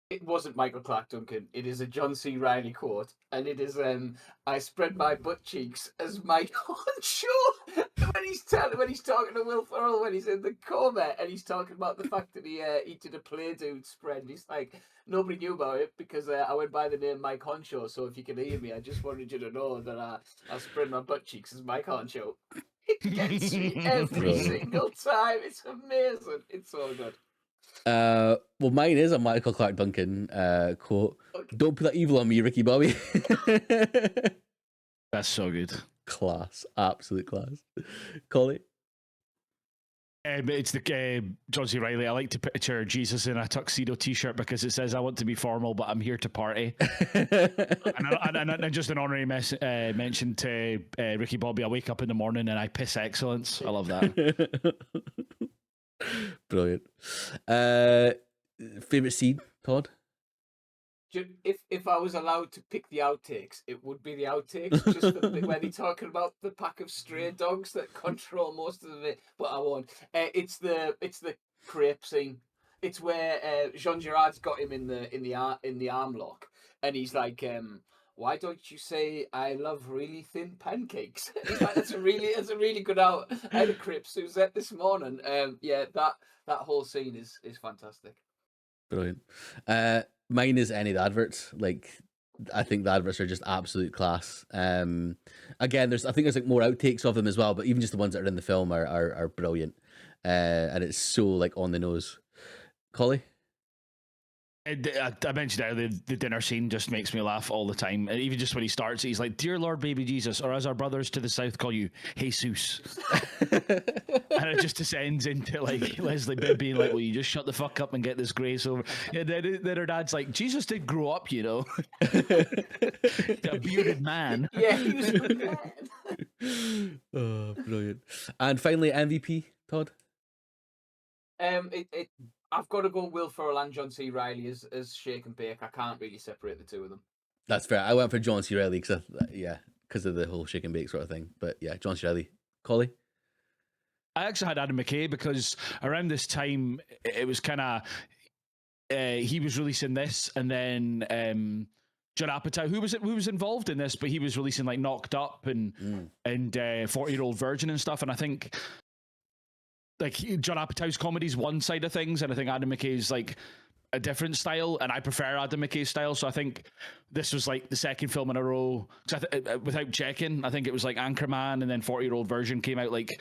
It wasn't Michael Clark Duncan. It is a John C. Reilly quote, and it is "I spread my butt cheeks as my honcho." when he's talking to Will Ferrell when he's in the coma, and he's talking about the fact that he did a Play Dude spread. And he's like, nobody knew about it because I went by the name Mike Honcho. So if you can hear me, I just wanted you to know that I spread my butt cheeks as Mike Honcho. It gets me every single time. It's amazing. It's so good. Well, mine is a Michael Clark Duncan quote. Okay. Don't put that evil on me, Ricky Bobby. That's so good. Class, absolute class. Collie? It's the John C. Reilly. I like to picture Jesus in a tuxedo T-shirt because it says, "I want to be formal, but I'm here to party." and just an honorary mention to Ricky Bobby. I wake up in the morning and I piss excellence. I love that. Brilliant. Favorite scene, Todd? If I was allowed to pick the outtakes, it would be the outtakes. Just when they're talking about the pack of stray dogs that control most of it, but I won't. It's the crepe scene. It's where Jean Girard's got him in the arm lock, and he's like, "Why don't you say I love really thin pancakes?" He's like, "That's a really good out." I had a crepe Suzette this morning. Yeah, that whole scene is fantastic. Brilliant. Mine is any of the adverts. Like, I think the adverts are just absolute class. Again, I think there's like more outtakes of them as well, but even just the ones that are in the film are brilliant. And it's so like on the nose. Collie? I mentioned earlier, the dinner scene just makes me laugh all the time. And even just when he starts, he's like, "Dear Lord, baby Jesus," or as our brothers to the south call you, Jesus. And it just descends into like Leslie Bibb being like, "Well, you just shut the fuck up and get this grace over." Yeah, then her dad's like, "Jesus did grow up, you know." A bearded man. Yeah, he was a man. Oh, brilliant. And finally, MVP, Todd? I've got to go Will Ferrell and John C. Reilly as Shake and Bake. I can't really separate the two of them. That's fair. I went for John C. Reilly because of the whole Shake and Bake sort of thing. But yeah, John C. Reilly. Collie? I actually had Adam McKay because around this time it was kind of he was releasing this, and then Judd Apatow, who was involved in this, but he was releasing like Knocked Up and 40-Year-Old Virgin and stuff, and I think. Like Judd Apatow's comedy's one side of things, and I think Adam McKay's like a different style, and I prefer Adam McKay's style. So I think this was like the second film in a row. Without checking, I think it was like Anchorman, and then 40-Year-Old Virgin came out like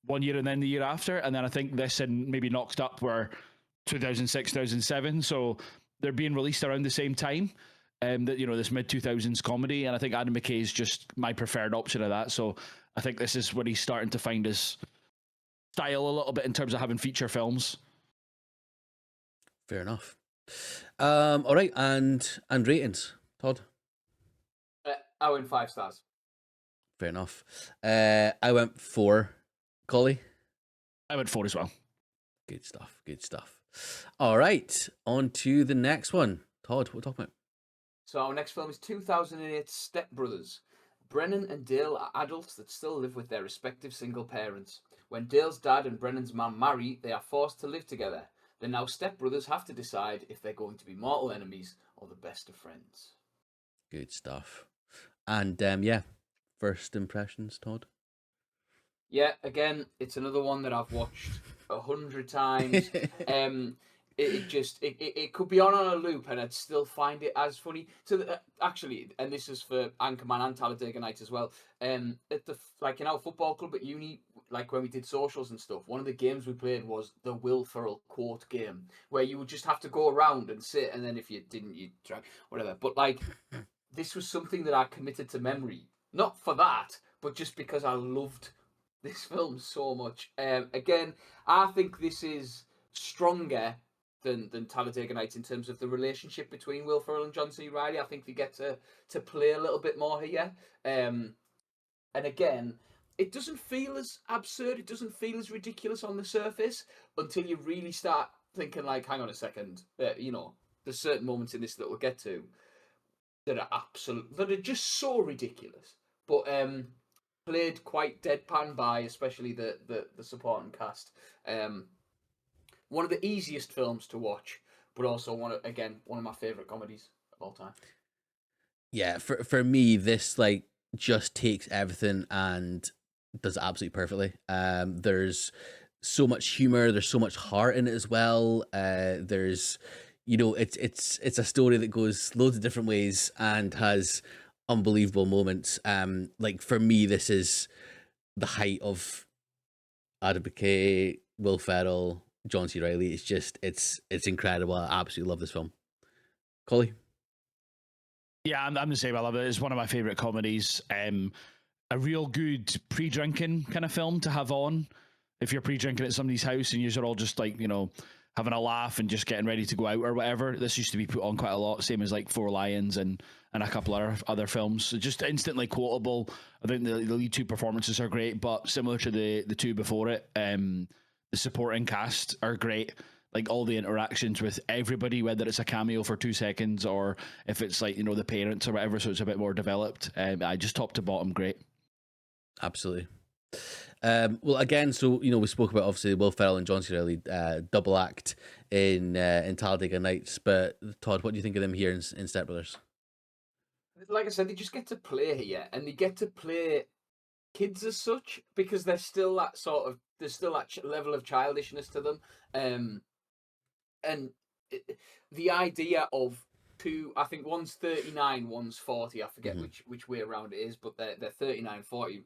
1 year, and then the year after, and then I think this and maybe Knocked Up were 2006, 2007. So they're being released around the same time. That this mid 2000s comedy, and I think Adam McKay is just my preferred option of that. So I think this is where he's starting to find his style a little bit in terms of having feature films. Fair enough. All right, and ratings, Todd? I went 5 stars. Fair enough. I went 4. Collie? I went 4 as well. Good stuff. All right, on to the next one. Todd, what are we talking about? So our next film is 2008 Step Brothers. Brennan and Dale are adults that still live with their respective single parents. When Dale's dad and Brennan's mum marry, they are forced to live together. The now stepbrothers have to decide if they're going to be mortal enemies or the best of friends. Good stuff. And first impressions, Todd? Yeah, again, it's another one that I've watched 100 times. It could be on a loop and I'd still find it as funny. So actually, and this is for Anchorman and Talladega Nights as well. At the like in our football club at uni, like when we did socials and stuff, one of the games we played was the Will Ferrell quote game, where you would just have to go around and sit, and then if you didn't, you'd try whatever. But like, this was something that I committed to memory, not for that, but just because I loved this film so much. Again, I think this is stronger than Talladega Nights in terms of the relationship between Will Ferrell and John C. Reilly. I think they get to play a little bit more here. And again, it doesn't feel as absurd, it doesn't feel as ridiculous on the surface until you really start thinking like, hang on a second, there's certain moments in this that we'll get to that are just so ridiculous. But played quite deadpan by especially the supporting cast. One of the easiest films to watch, but also one of my favorite comedies of all time. Yeah, for me, this like just takes everything and does it absolutely perfectly. There's so much humor, there's so much heart in it as well. There's, it's a story that goes loads of different ways and has unbelievable moments. Like for me, this is the height of Adam McKay, Will Ferrell, John C. Reilly. It's just it's incredible. I absolutely love this film. Collie? Yeah, I'm the same. I love it. It's one of my favorite comedies. A real good pre-drinking kind of film to have on. If you're pre-drinking at somebody's house and you're all just like, having a laugh and just getting ready to go out or whatever. This used to be put on quite a lot, same as like Four Lions and a couple of other films. So just instantly quotable. I think the lead two performances are great, but similar to the two before it, the supporting cast are great. Like all the interactions with everybody, whether it's a cameo for 2 seconds or if it's like, the parents or whatever, so it's a bit more developed. I just top to bottom, great. Absolutely. Well, again, so we spoke about obviously Will Ferrell and John C. Reilly double act in Talladega Nights, but Todd, what do you think of them here in Step Brothers? Like I said, they just get to play here, and they get to play kids as such because there's still that level of childishness to them, and the idea of two, I think one's 39, one's 40. I forget which way around it is, but they're 39, 40.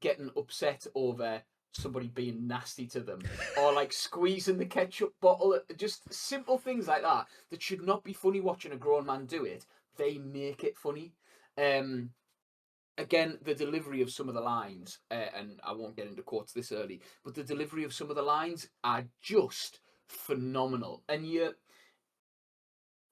Getting upset over somebody being nasty to them or like squeezing the ketchup bottle, just simple things like that should not be funny watching a grown man do it. They make it funny. Again, the delivery of some of the lines, and I won't get into quotes this early, but the delivery of some of the lines are just phenomenal. And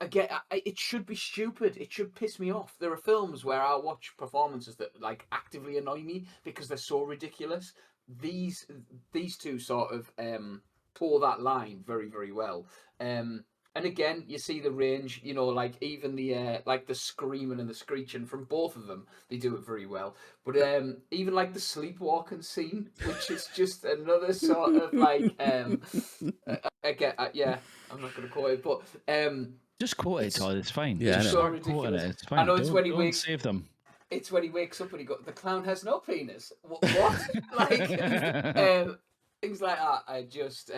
again, it should be stupid. It should piss me off. There are films where I watch performances that like actively annoy me because they're so ridiculous. These two sort of pour that line very, very well. And again, you see the range. Like even the like the screaming and the screeching from both of them, they do it very well. But even like the sleepwalking scene, which is just another sort of like again, yeah, I'm not going to quote it, but just quote it, Todd. It's fine. Yeah, just so ridiculous. It's fine. I know it's when he wakes. Save them. It's when he wakes up and the clown has no penis. What? Like things like that are just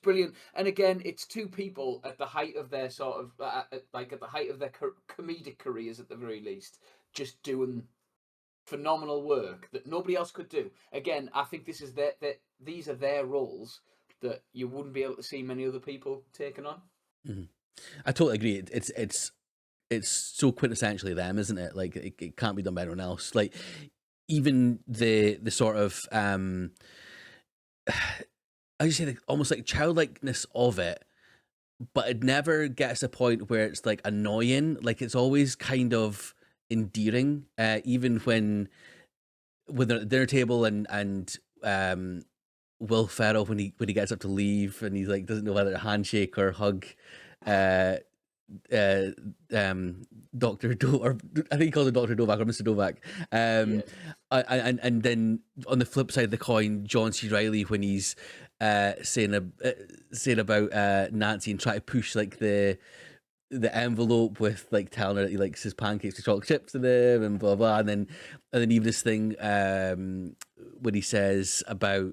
brilliant. And again, it's two people at the height of their sort of like at the height of their comedic careers at the very least, just doing phenomenal work that nobody else could do. Again, I think this is these are their roles that you wouldn't be able to see many other people taking on. Mm-hmm. I totally agree. It's so quintessentially them, isn't it? Like it can't be done by anyone else. Like even the sort of I just say almost like childlikeness of it, but it never gets to a point where it's like annoying. Like it's always kind of endearing. Even when they're at the dinner table and Will Ferrell when he gets up to leave and he's like doesn't know whether to handshake or hug Dr. or I think he calls it Dr. Novak or Mr. Novak. And then on the flip side of the coin, John C. Reilly when he's saying about Nancy and trying to push like the envelope with like telling her that he likes his pancakes with chocolate chips in them and blah blah, and then even this thing when he says about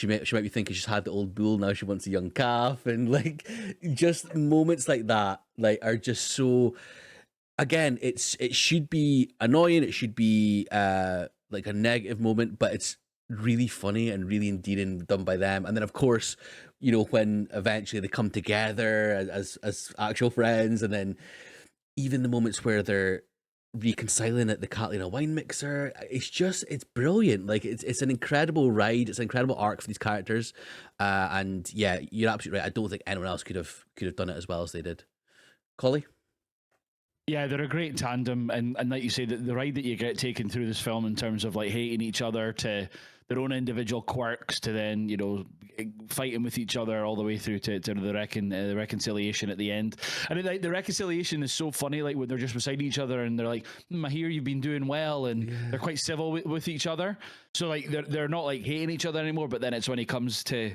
she might be thinking she's had the old bull, now she wants a young calf, and like just moments like that like are just so. Again, it should be annoying. It should be like a negative moment, but it's really funny and really endearing done by them. And then, of course, you know, when eventually they come together as actual friends, and then even the moments where they're reconciling at the Catalina wine mixer, it's brilliant. Like it's an incredible ride. It's an incredible arc for these characters. And yeah, you're absolutely right. I don't think anyone else could have done it as well as they did. Collie? Yeah, they're a great tandem, and like you say, the ride that you get taken through this film in terms of like hating each other to their own individual quirks to then, you know, fighting with each other all the way through to the reconciliation at the end. And like the reconciliation is so funny, like when they're just beside each other and they're like, I hear you've been doing well, and they're quite civil with each other. So like they're not like hating each other anymore. But then it's when he comes to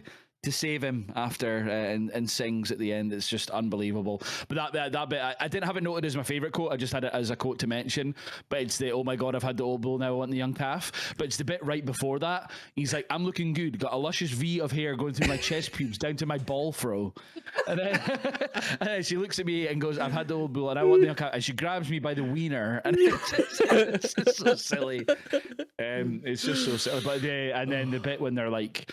save him after and sings at the end. It's just unbelievable. But that bit, I didn't have it noted as my favorite quote. I just had it as a quote to mention. But it's the, oh my God, I've had the old bull, now I want the young calf. But it's the bit right before that. He's like, I'm looking good. Got a luscious V of hair going through my chest pubes down to my ball throw. And then, and then she looks at me and goes, I've had the old bull and I want the young calf. And she grabs me by the wiener. And it's just so silly. It's just so silly. But and then the bit when they're like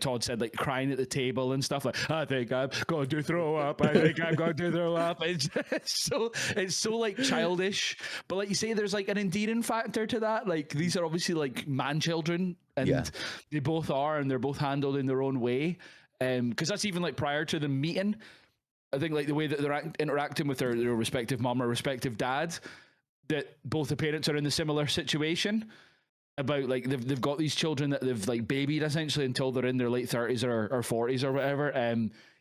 Todd said, like crying at the table and stuff, like, I think I'm going to throw up. I think I'm going to throw up. It's so like childish, but like you say, there's like an endearing factor to that. Like these are obviously like man children, and they both are, and they're both handled in their own way. Because that's even like prior to them meeting. I think like the way that they're interacting with their respective mom or respective dad, that both the parents are in the similar situation. About like they've got these children that they've like babied essentially until they're in their late 30s or 40s or whatever.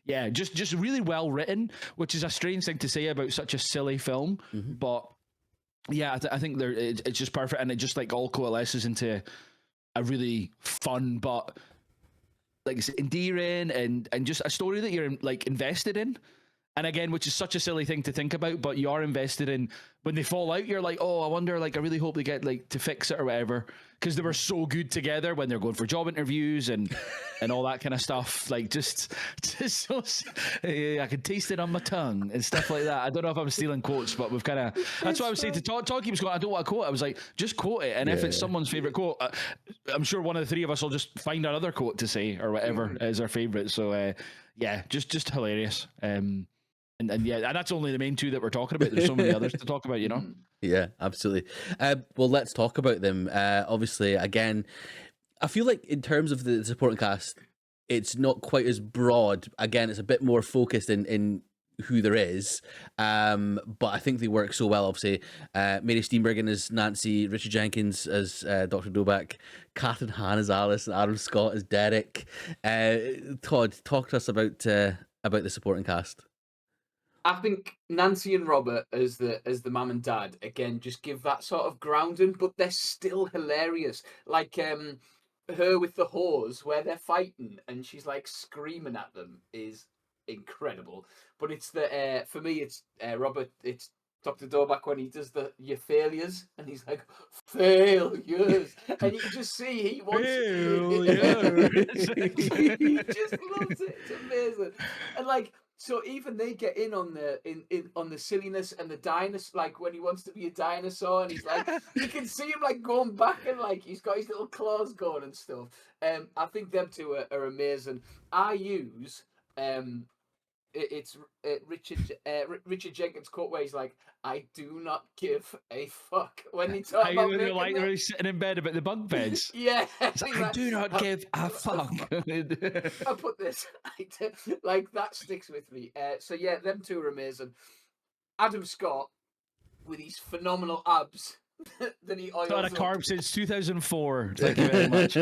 Yeah, just really well written, which is a strange thing to say about such a silly film. But yeah, I think it's just perfect, and it just like all coalesces into a really fun but like it's endearing and just a story that you're like invested in. And again, which is such a silly thing to think about, but you are invested in. When they fall out, you're like, oh, I wonder, like, I really hope they get like to fix it or whatever, because they were so good together when they're going for job interviews and all that kind of stuff. Like, just so I can taste it on my tongue and stuff like that. I don't know if I'm stealing quotes, but we've kind of. That's what I was saying to Todd. Todd keeps going, I don't want to quote. I was like, just quote it, and if it's someone's favorite quote, I'm sure one of the three of us will just find another quote to say or whatever is our favorite. So yeah, just hilarious. And yeah, and that's only the main two that we're talking about. There's so many others to talk about, you know? Yeah, absolutely. Well, let's talk about them. Obviously, again, I feel like in terms of the supporting cast, it's not quite as broad. Again, it's a bit more focused in who there is. But I think they work so well, obviously. Mary Steenburgen as Nancy, Richard Jenkins as Dr. Doback, Catherine Hahn as Alice, and Adam Scott as Derek. Todd, talk to us about the supporting cast. I think Nancy and Robert as the mum and dad again just give that sort of grounding, but they're still hilarious. Like her with the whores where they're fighting and she's like screaming at them is incredible. But it's the for me it's Robert. It's Dr. Doback when he does your failures and he's like failures, and you can just see he wants he just loves it. It's amazing, and like. So even they get in on the silliness and the dinosaur, like when he wants to be a dinosaur, and he's like, you can see him like going back and like he's got his little claws going and stuff. I think them two are amazing. I use it's Richard Jenkins' quote where he's like, "I do not give a fuck" when he talks about making like they're sitting in bed about the bunk beds. Yeah, I do not give a fuck. I put this like that sticks with me. So yeah, them two are amazing. Adam Scott with his phenomenal abs that he oils got a carb since 2004. Thank you very much.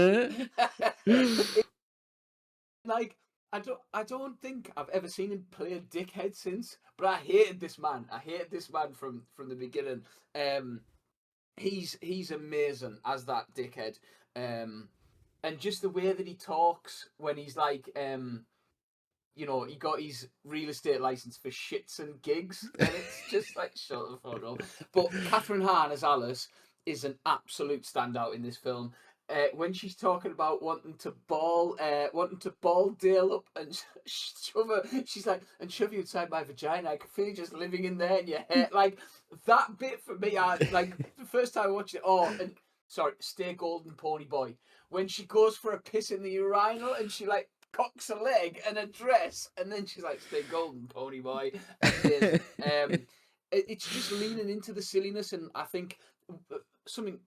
Like. I don't think I've ever seen him play a dickhead since, but I hated this man. I hated this man from the beginning. He's amazing as that dickhead. And just the way that he talks when he's like, you know, he got his real estate license for shits and gigs, and it's just like shut the fuck up. But Catherine Hahn as Alice is an absolute standout in this film. when she's talking about wanting to ball Dale up and shove her, she's like, and shove you inside my vagina. I can feel you just living in there in your hair. Like that bit for me, I like the first time I watched it. Oh, and sorry, Stay Golden Pony Boy. When she goes for a piss in the urinal and she like cocks a leg and a dress, and then she's like, "Stay Golden Pony Boy." And it's just leaning into the silliness, and I think something.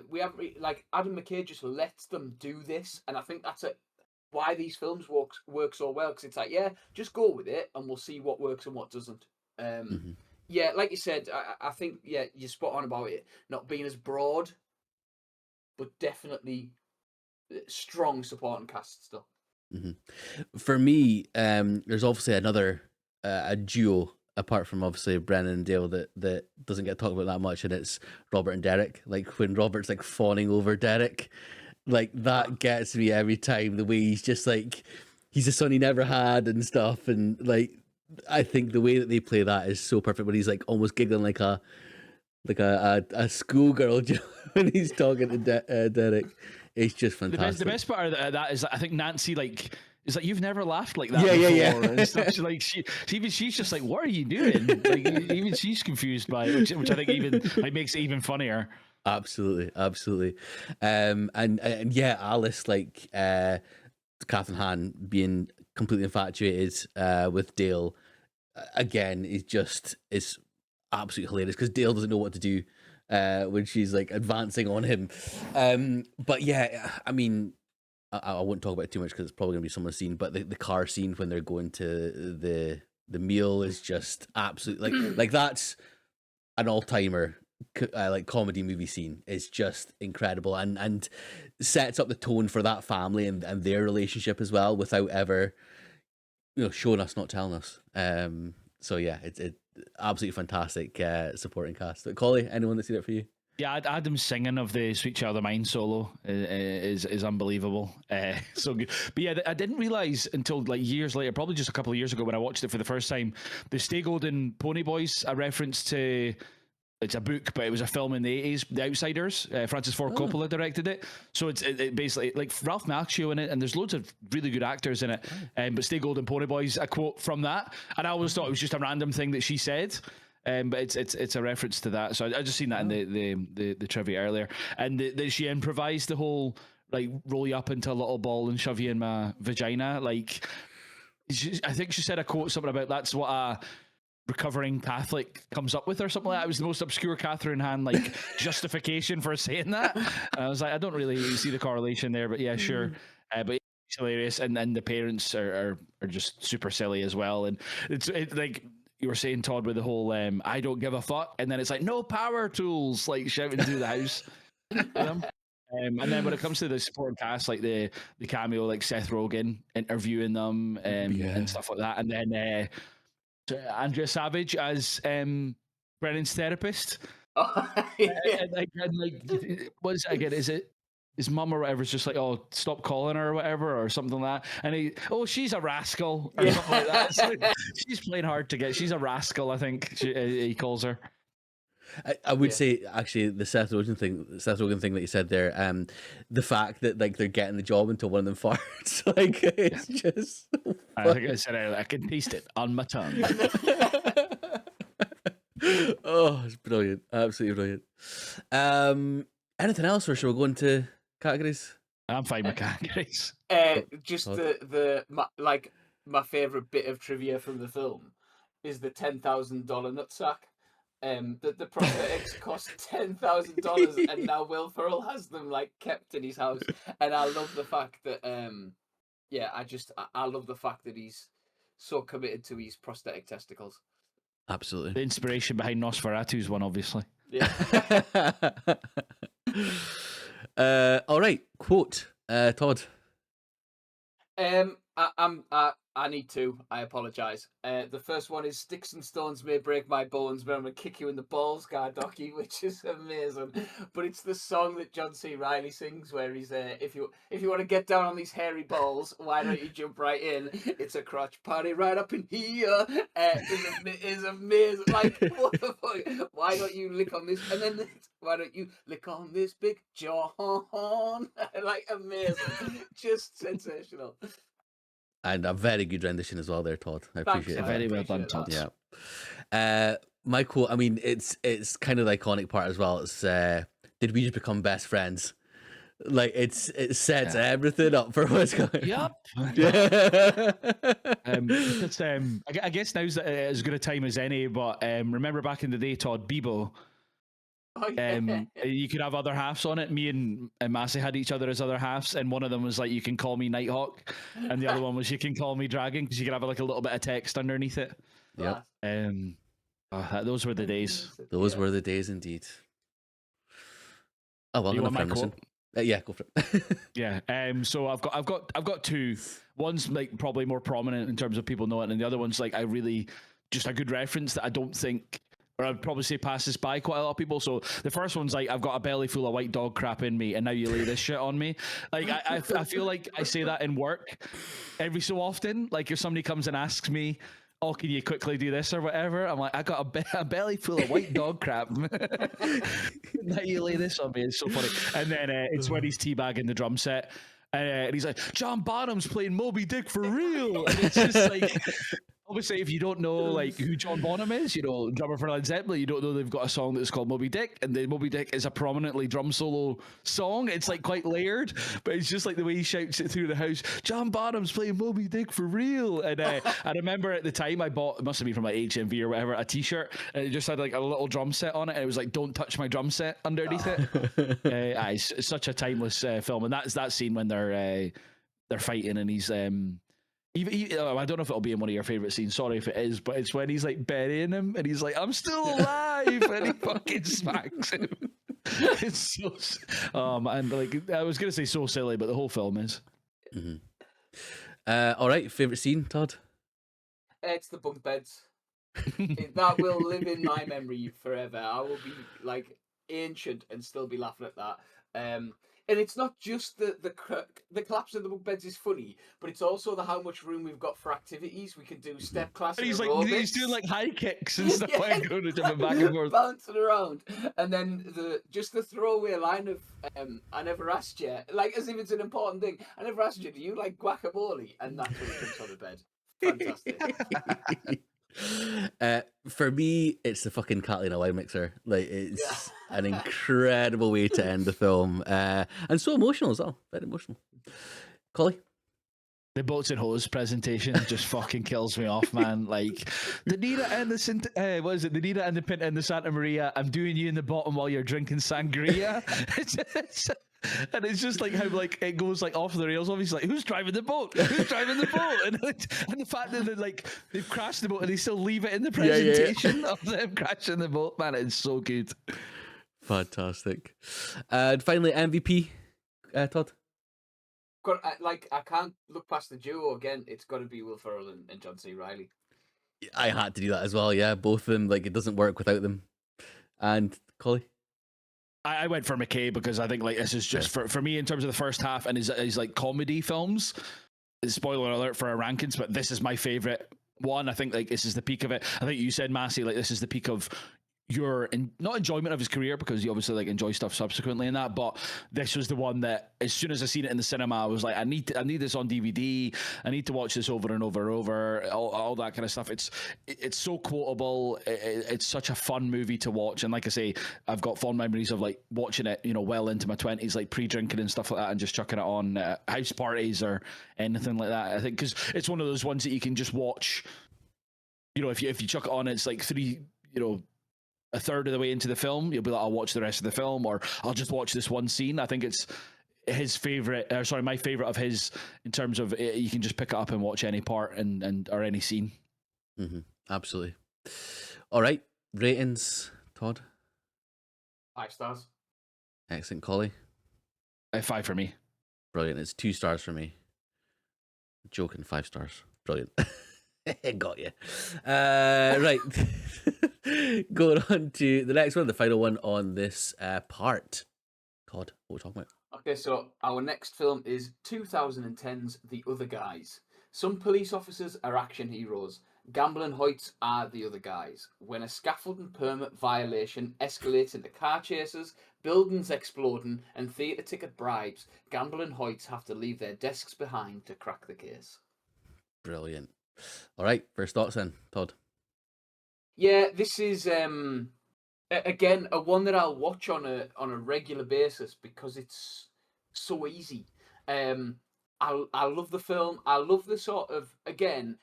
We have like Adam McKay just lets them do this, and I think that's why these films work so well, because it's like, yeah, just go with it and we'll see what works and what doesn't. Yeah, like you said, I think you're spot on about it not being as broad, but definitely strong supporting cast still. For me, there's obviously another a duo apart from obviously Brennan and Dale that doesn't get talked about that much, and it's Robert and Derek. Like when Robert's like fawning over Derek, like that gets me every time. The way he's just like he's a son he never had and stuff, and like I think the way that they play that is so perfect. When he's like almost giggling like a schoolgirl when he's talking to Derek, it's just fantastic. The best part of that is I think Nancy like. It's like you've never laughed like that before. Yeah. And stuff. She's just like, what are you doing? Like even she's confused by it, which I think even like makes it even funnier. Absolutely. And yeah, Alice, like Catherine Hahn being completely infatuated with Dale again is absolutely hilarious because Dale doesn't know what to do when she's like advancing on him. But yeah, I mean. I won't talk about it too much because it's probably going to be someone's scene, but the car scene when they're going to the meal is just absolutely like that's an all-timer like comedy movie scene. It's just incredible and sets up the tone for that family and their relationship as well without ever showing us, not telling us. So yeah, it's absolutely fantastic supporting cast. But Collie, anyone that's seen it for you? Yeah, Adam's singing of the Sweet Child of Mine solo is unbelievable. So good. But yeah, I didn't realize until like years later, probably just a couple of years ago when I watched it for the first time, the Stay Golden Pony Boys, a reference to, it's a book, but it was a film in the 80s, The Outsiders. Francis Ford Coppola directed it. So it's basically like Ralph Macchio in it, and there's loads of really good actors in it. But Stay Golden Pony Boys, a quote from that. And I always thought it was just a random thing that she said. But it's a reference to that. So I just seen that in the trivia earlier, and that she improvised the whole like roll you up into a little ball and shove you in my vagina. Like I think she said a quote something about that's what a recovering Catholic comes up with or something like that. It was the most obscure Catherine Hahn like justification for saying that. And I was like, I don't really see the correlation there, but yeah, sure. But it's hilarious, and the parents are just super silly as well, and it's like. You were saying, Todd, with the whole I don't give a fuck, and then it's like no power tools, like shouting through the house. And then when it comes to the supporting cast, like the cameo, like Seth Rogen interviewing them and stuff like that, and then Andrea Savage as Brennan's therapist. And what's it again? Is it his mum or whatever is just like, oh, stop calling her or whatever, or something like that. And she's a rascal or something like that. Like, she's playing hard to get. She's a rascal, I think he calls her. I would say actually the Seth Rogen thing that you said there, the fact that like they're getting the job until one of them farts, like it's just. I think I said I can taste it on my tongue. Oh, it's brilliant! Absolutely brilliant. Anything else, or shall we go into categories? I'm fine with categories. Just my favorite bit of trivia from the film is the $10,000 nutsack. The prosthetics cost $10,000, and now Will Ferrell has them like kept in his house. And I love the fact that I love the fact that he's so committed to his prosthetic testicles. Absolutely. The inspiration behind Nosferatu's one, obviously. Yeah. All right. Quote, Todd. I I need two. I apologise. The first one is "Sticks and Stones May Break My Bones, but I'm gonna kick you in the balls, Gardocky," which is amazing. But it's the song that John C. Reilly sings, where he's if you want to get down on these hairy balls, why don't you jump right in? It's a crotch party right up in here. Is amazing. Like, what the fuck? Why don't you lick on this? And then why don't you lick on this big John? Like, amazing. Just sensational. And a very good rendition as well there, Todd. I appreciate it. Very well done, Todd. Yeah. My quote, I mean, it's kind of the iconic part as well. It's did we just become best friends? Like it sets everything up for what's going. Yep. I guess now's as good a time as any. But remember back in the day, Todd, Bebo. Oh, yeah. You could have other halves on it. Me and Massey had each other as other halves, and one of them was like, "You can call me Nighthawk," and the other one was, "You can call me Dragon," because you could have like a little bit of text underneath it. Yep. Those were the days. Those were the days indeed. Oh well, you want my quote? Yeah, go for it. Yeah. So I've got two. One's like probably more prominent in terms of people know it, and the other one's like just a good reference that I don't think, or I'd probably say passes by quite a lot of people. So the first one's like, "I've got a belly full of white dog crap in me, and now you lay this shit on me." Like I feel like I say that in work every so often. Like if somebody comes and asks me, "Oh, can you quickly do this or whatever?" I'm like, "I got a belly full of white dog crap." Now you lay this on me. It's so funny. And then it's when he's teabagging the drum set. And he's like, "John Bonham's playing Moby Dick for real." And it's just like, obviously, if you don't know like who John Bonham is, drummer for Led Zeppelin, you don't know they've got a song that's called Moby Dick, and the Moby Dick is a prominently drum solo song. It's like quite layered, but it's just like the way he shouts it through the house. "John Bonham's playing Moby Dick for real." And I remember at the time I bought, it must have been from like HMV or whatever, a T-shirt, and it just had like a little drum set on it, and it was like, "Don't touch my drum set" underneath it. It's such a timeless film, and that's that scene when they're fighting, and he's I don't know if it'll be in one of your favorite scenes. Sorry if it is, but it's when he's like burying him, and he's like, "I'm still alive," and he fucking smacks him. It's so, and like I was gonna say so silly, but the whole film is. Mm-hmm. All right, favorite scene, Todd? It's the bunk beds. That will live in my memory forever. I will be like ancient and still be laughing at that. And it's not just the collapse of the bunk beds is funny, but it's also how much room we've got for activities. We can do step classes. He's doing like high kicks and stuff, like going to jump back and forth, bouncing around, and then the throwaway line of "I never asked you," like as if it's an important thing. "I never asked you, do you like guacamole?" And that's when he jumps on the bed. Fantastic. For me, it's the fucking Catalina wine mixer. Like it's an incredible way to end the film, and so emotional as well. Very emotional. Collie? The boats and hose presentation just fucking kills me off, man. Like the Nina and the what is it? The Nina and the Pinta and the Santa Maria. I'm doing you in the bottom while you're drinking sangria. And it's just like how like it goes like off the rails. Obviously, like who's driving the boat? Who's driving the boat? And the fact that they've crashed the boat and they still leave it in the presentation of them crashing the boat, man, it's so good. Fantastic. And finally, MVP, Todd. I can't look past the duo again. It's got to be Will Ferrell and John C. Reilly. I had to do that as well. Yeah, both of them. Like it doesn't work without them. And Collie. I went for McKay because I think like this is just for me in terms of the first half and his like comedy films. Spoiler alert for our rankings, but this is my favorite one. I think like this is the peak of it. I think you said, Massey, like this is the peak of your not enjoyment of his career, because you obviously like enjoy stuff subsequently in that, but this was the one that as soon as I seen it in the cinema, I was like, I need this on DVD. I need to watch this over and over and over. All that kind of stuff. It's so quotable. It's such a fun movie to watch, and like I say, I've got fond memories of like watching it, well into my 20s, like pre-drinking and stuff like that, and just chucking it on house parties or anything like that. I think because it's one of those ones that you can just watch. If you chuck it on, it's like a third of the way into the film, you'll be like, I'll watch the rest of the film, or I'll just watch this one scene. I think it's my favorite of his in terms of you can just pick it up and watch any part and or any scene. Mm-hmm. Absolutely. All right, ratings, Todd. 5 stars. Excellent, Collie. 5 for me. Brilliant. It's 2 stars for me. Joking, 5 stars. Brilliant. Got you. Right. Going on to the next one, the final one on this part. Todd, what are we talking about? Okay, so our next film is 2010's The Other Guys. Some police officers are action heroes. Gambling Hoyts are the other guys. When a scaffolding permit violation escalates into car chases, buildings exploding, and theatre ticket bribes, Gambling Hoyts have to leave their desks behind to crack the case. Brilliant. All right, first thoughts then, Todd. Yeah, this is again a one that I'll watch on a regular basis because it's so easy. I love the film. I love the sort of, again,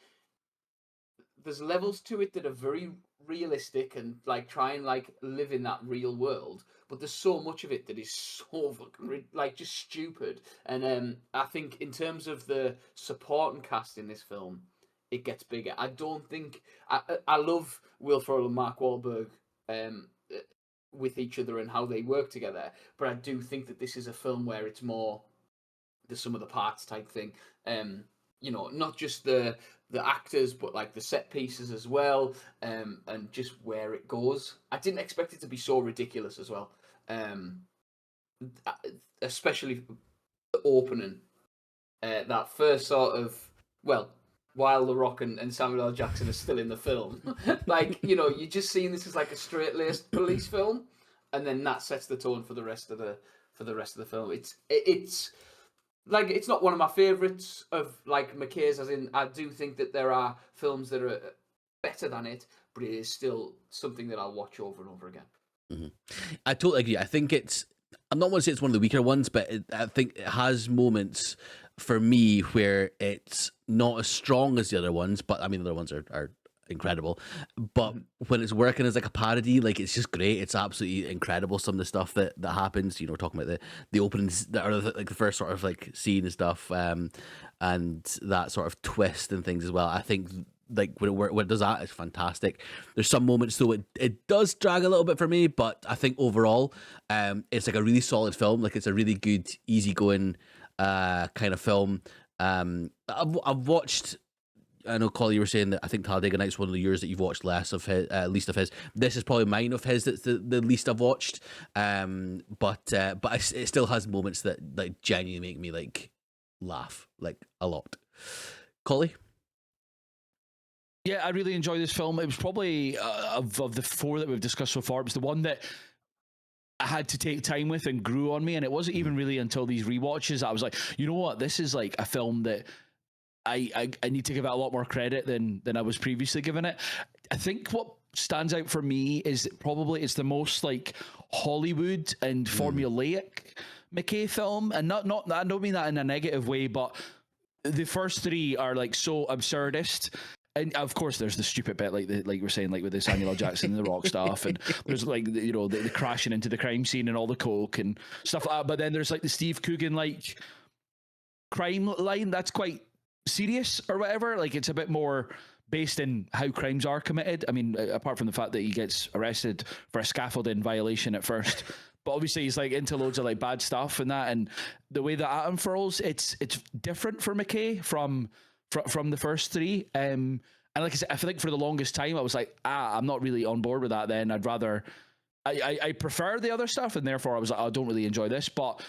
there's levels to it that are very realistic and like try and like live in that real world, but there's so much of it that is so fucking like just stupid. And I think in terms of the supporting cast in this film, it gets bigger. I don't think I love Will Ferrell and Mark Wahlberg with each other and how they work together, but I do think that this is a film where it's more the sum of the parts type thing. You know, not just the actors, but like the set pieces as well, and just where it goes. I didn't expect it to be so ridiculous as well, especially the opening. That first sort of, well, while The Rock and Samuel L. Jackson are still in the film, like, you know, you're just seeing this as like a straight-laced police film, and then that sets the tone for the rest of the film. It's like, it's not one of my favourites of like McKay's, as in I do think that there are films that are better than it, but it is still something that I'll watch over and over again. Mm-hmm. I totally agree. I think I'm not going to say it's one of the weaker ones, but I think it has moments for me where it's not as strong as the other ones, but I mean, the other ones are incredible. But when it's working as like a parody, like, it's just great. It's absolutely incredible, some of the stuff that happens. You know, talking about the openings that are like the first sort of like scene and stuff, and that sort of twist and things as well. I think like when it does that, it's fantastic. There's some moments though it does drag a little bit for me, but I think overall, it's like a really solid film. Like, it's a really good, easygoing kind of film. I've watched. I know, Collie, you were saying that I think Talladega Nights is one of the years that you've watched least of his. This is probably mine of his that's the least I've watched. But it still has moments that like genuinely make me like laugh like a lot. Collie? Yeah, I really enjoy this film. It was probably of the four that we've discussed so far, it was the one that I had to take time with and grew on me. And it wasn't even really until these rewatches I was like, you know what, this is like a film that I need to give it a lot more credit than I was previously giving it. I think what stands out for me is probably it's the most like Hollywood and formulaic McKay film, and not I don't mean that in a negative way, but the first three are like so absurdist. And of course, there's the stupid bit, like we're saying, like with the Samuel L. Jackson and the Rock stuff, and there's like the crashing into the crime scene and all the coke and stuff like that. But then there's like the Steve Coogan like crime line that's quite serious or whatever. Like, it's a bit more based in how crimes are committed. I mean, apart from the fact that he gets arrested for a scaffolding violation at first, but obviously he's like into loads of like bad stuff and that. And the way that Atom unfurls, it's different for McKay from the first three. And like I said, I think for the longest time I was like, I'm not really on board with that. Then I'd rather, I prefer the other stuff, and therefore I was like, I don't really enjoy this. But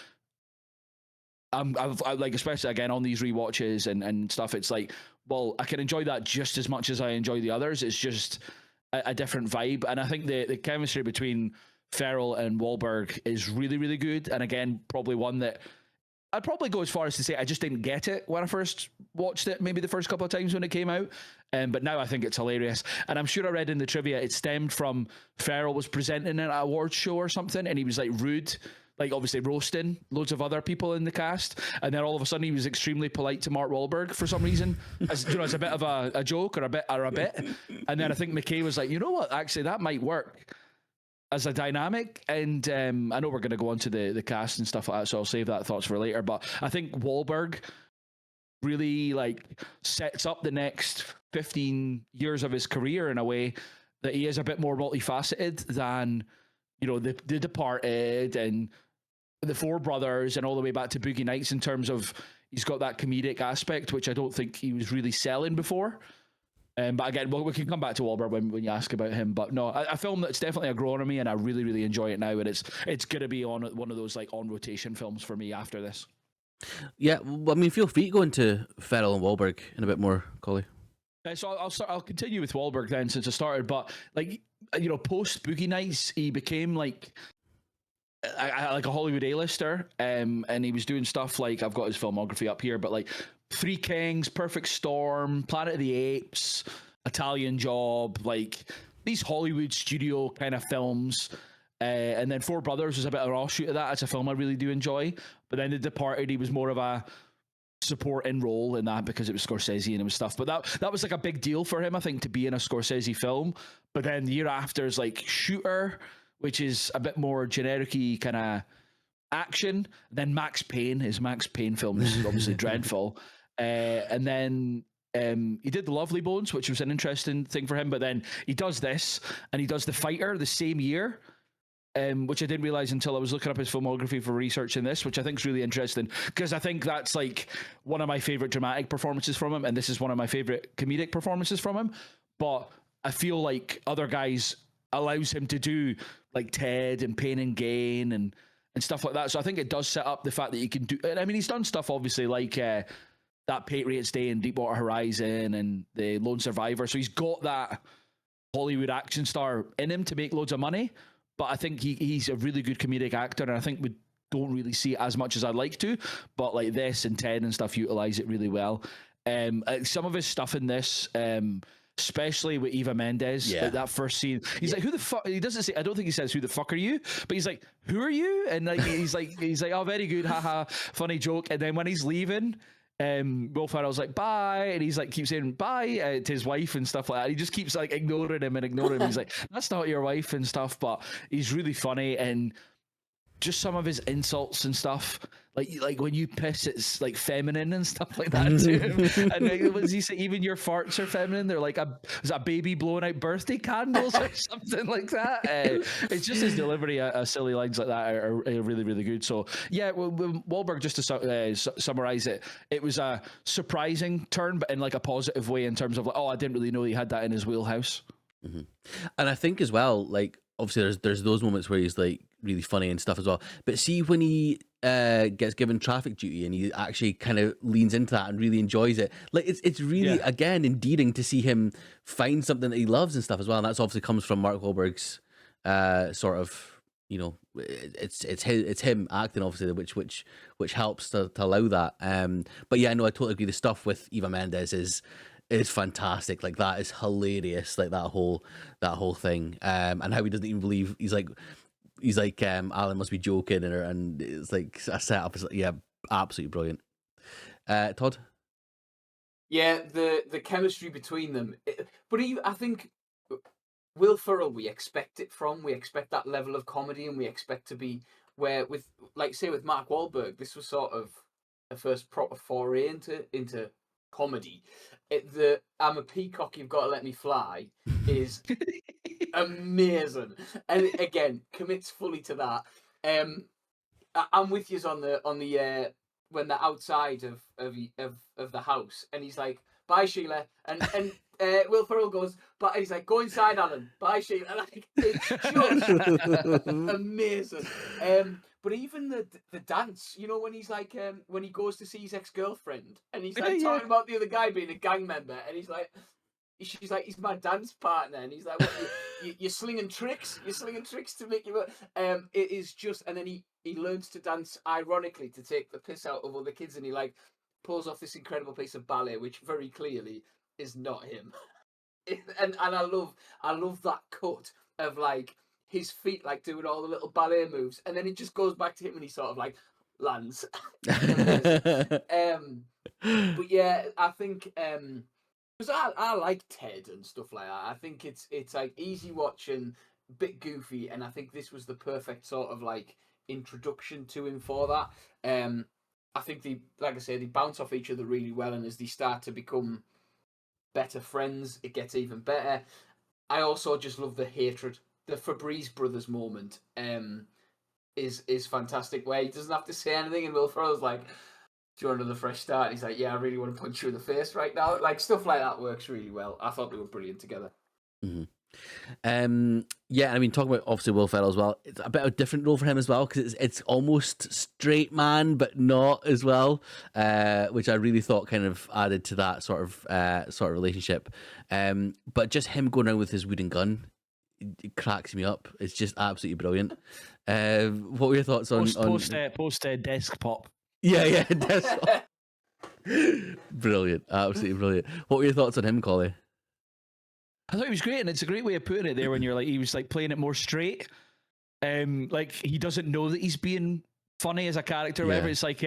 I've like, especially again on these rewatches and stuff, it's like, well, I can enjoy that just as much as I enjoy the others. It's just a different vibe, and I think the chemistry between Ferrell and Wahlberg is really, really good. And again, probably one that I'd probably go as far as to say I just didn't get it when I first watched it, maybe the first couple of times when it came out. But now I think it's hilarious. And I'm sure I read in the trivia it stemmed from Ferrell was presenting an awards show or something, and he was like rude, like obviously roasting loads of other people in the cast. And then all of a sudden he was extremely polite to Mark Wahlberg for some reason, as a bit of a joke or a bit. And then I think McKay was like, you know what, actually that might work as a dynamic. And I know we're going to go on to the cast and stuff like that, so I'll save that thoughts for later. But I think Wahlberg really like sets up the next 15 years of his career in a way that he is a bit more multifaceted than, the Departed and the Four Brothers and all the way back to Boogie Nights, in terms of he's got that comedic aspect, which I don't think he was really selling before. But again, we can come back to Wahlberg when you ask about him. But no, a film that's definitely a grown on me, and I really, really enjoy it now. And it's going to be on one of those like on rotation films for me after this. Yeah, well, I mean, feel free to go into Ferrell and Wahlberg in a bit more, Collie. So I'll continue with Wahlberg then since I started. But like, you know, post Boogie Nights, he became like like a Hollywood A-lister, and he was doing stuff like, I've got his filmography up here, but like Three Kings, Perfect Storm, Planet of the Apes, Italian Job, like these Hollywood studio kind of films. And then Four Brothers was a bit of an offshoot of that. It's a film I really do enjoy. But then The Departed, he was more of a supporting role in that because it was Scorsese and it was stuff. But that was like a big deal for him, I think, to be in a Scorsese film. But then the year after is like Shooter, which is a bit more generic-y kind of action. Then Max Payne, his Max Payne film is obviously dreadful. And then he did The Lovely Bones, which was an interesting thing for him. But then he does this, and he does The Fighter the same year, which I didn't realize until I was looking up his filmography for researching this, which I think is really interesting because I think that's like one of my favorite dramatic performances from him, and this is one of my favorite comedic performances from him. But I feel like other guys allows him to do like Ted and Pain and Gain and stuff like that. So I think it does set up the fact that he can do. I mean, he's done stuff obviously like that Patriots Day and Deepwater Horizon and The Lone Survivor. So he's got that Hollywood action star in him to make loads of money. But I think he's a really good comedic actor, and I think we don't really see it as much as I'd like to. But like this and Ted and stuff utilize it really well. Some of his stuff in this, especially with Eva Mendes, like that first scene, he's like, "Who the fuck?" He doesn't say. I don't think he says, "Who the fuck are you?" But he's like, "Who are you?" And like he's like, "Oh, very good, haha, funny joke." And then when he's leaving, Will Ferrell's like, bye, and he's like keeps saying bye to his wife and stuff like that. He just keeps like ignoring him. He's like, that's not your wife and stuff. But he's really funny, and just some of his insults and stuff, like when you piss, it's like feminine and stuff like that to him. And like, what does he say? Even your farts are feminine. They're like is a baby blowing out birthday candles or something like that. It's just his delivery, silly lines like that are really, really good. So yeah, Wahlberg, just to summarize it, it was a surprising turn, but in like a positive way in terms of like, oh, I didn't really know he had that in his wheelhouse. Mm-hmm. And I think as well, like obviously there's those moments where he's like really funny and stuff as well. But see when he gets given traffic duty and he actually kind of leans into that and really enjoys it, like it's really again endearing to see him find something that he loves and stuff as well. And that's obviously comes from Mark Wahlberg's sort of, you know, it's him acting obviously, which helps to allow that. But yeah, no, I totally agree. The stuff with Eva Mendes is fantastic. Like that is hilarious. Like that whole thing. And how he doesn't even believe he's like Alan must be joking, and it's like a setup. Is yeah, absolutely brilliant. Todd. Yeah, the chemistry between them, but I think Will Ferrell, we expect that level of comedy, and we expect to be where with like say with Mark Wahlberg, this was sort of the first proper foray into comedy. The I'm a peacock, you've got to let me fly is amazing, and again commits fully to that. I'm with you on the when they're outside of the house, and he's like, "Bye, Sheila," and Will Ferrell goes, "But he's like, go inside, Alan. Bye, Sheila." Like it's just amazing. But even the dance, you know, when he's like, when he goes to see his ex-girlfriend, and he's like talking about the other guy being a gang member, and he's like, she's like, he's my dance partner, and he's like, what, you're slinging tricks, to make you. It is just, and then he learns to dance ironically to take the piss out of other kids, and he like pulls off this incredible piece of ballet, which very clearly is not him. And I love that cut of like his feet like doing all the little ballet moves, and then it just goes back to him and he sort of like lands. But yeah, I think because I like Ted and stuff like that. I think it's like easy watching, bit goofy, and I think this was the perfect sort of like introduction to him for that. I think like I say, they bounce off each other really well, and as they start to become better friends, it gets even better. I also just love the hatred. The Febreze brothers moment is fantastic, where he doesn't have to say anything, and Will Ferrell's like, do you want another fresh start? And he's like, yeah, I really want to punch you in the face right now. Like, stuff like that works really well. I thought they were brilliant together. Mm-hmm. Yeah, I mean, talking about obviously Will Ferrell as well, it's a bit of a different role for him as well, because it's almost straight man but not as well, which I really thought kind of added to that sort of relationship. But just him going around with his wooden gun, it cracks me up. It's just absolutely brilliant. What were your thoughts on post desk pop? Yeah, brilliant, absolutely brilliant. What were your thoughts on him, Collie? I thought he was great, and it's a great way of putting it there when you're like, he was like playing it more straight. Like he doesn't know that he's being funny as a character or whatever. It's like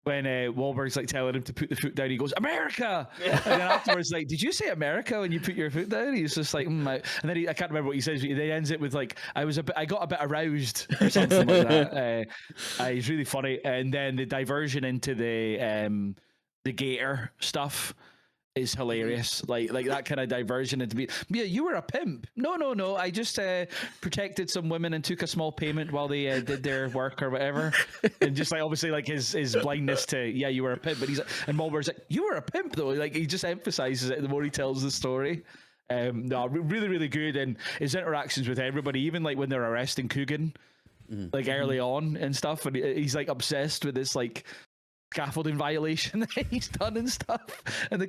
when Wahlberg's like telling him to put the foot down, he goes, America! And then afterwards, like, did you say America when you put your foot down? He's just like, and then I can't remember what he says, but he ends it with like, I got a bit aroused or something like that. He's really funny. And then the diversion into the gator stuff is hilarious. Like that kind of diversion into yeah, you were a pimp. No. I just protected some women and took a small payment while they did their work or whatever. And just like obviously like his blindness to you were a pimp. But he's like, and Mulber's like, you were a pimp though. Like he just emphasizes it the more he tells the story. No, really, really good. And his interactions with everybody, even like when they're arresting Coogan, like early on and stuff, and he's like obsessed with this like scaffolding violation that he's done and stuff, and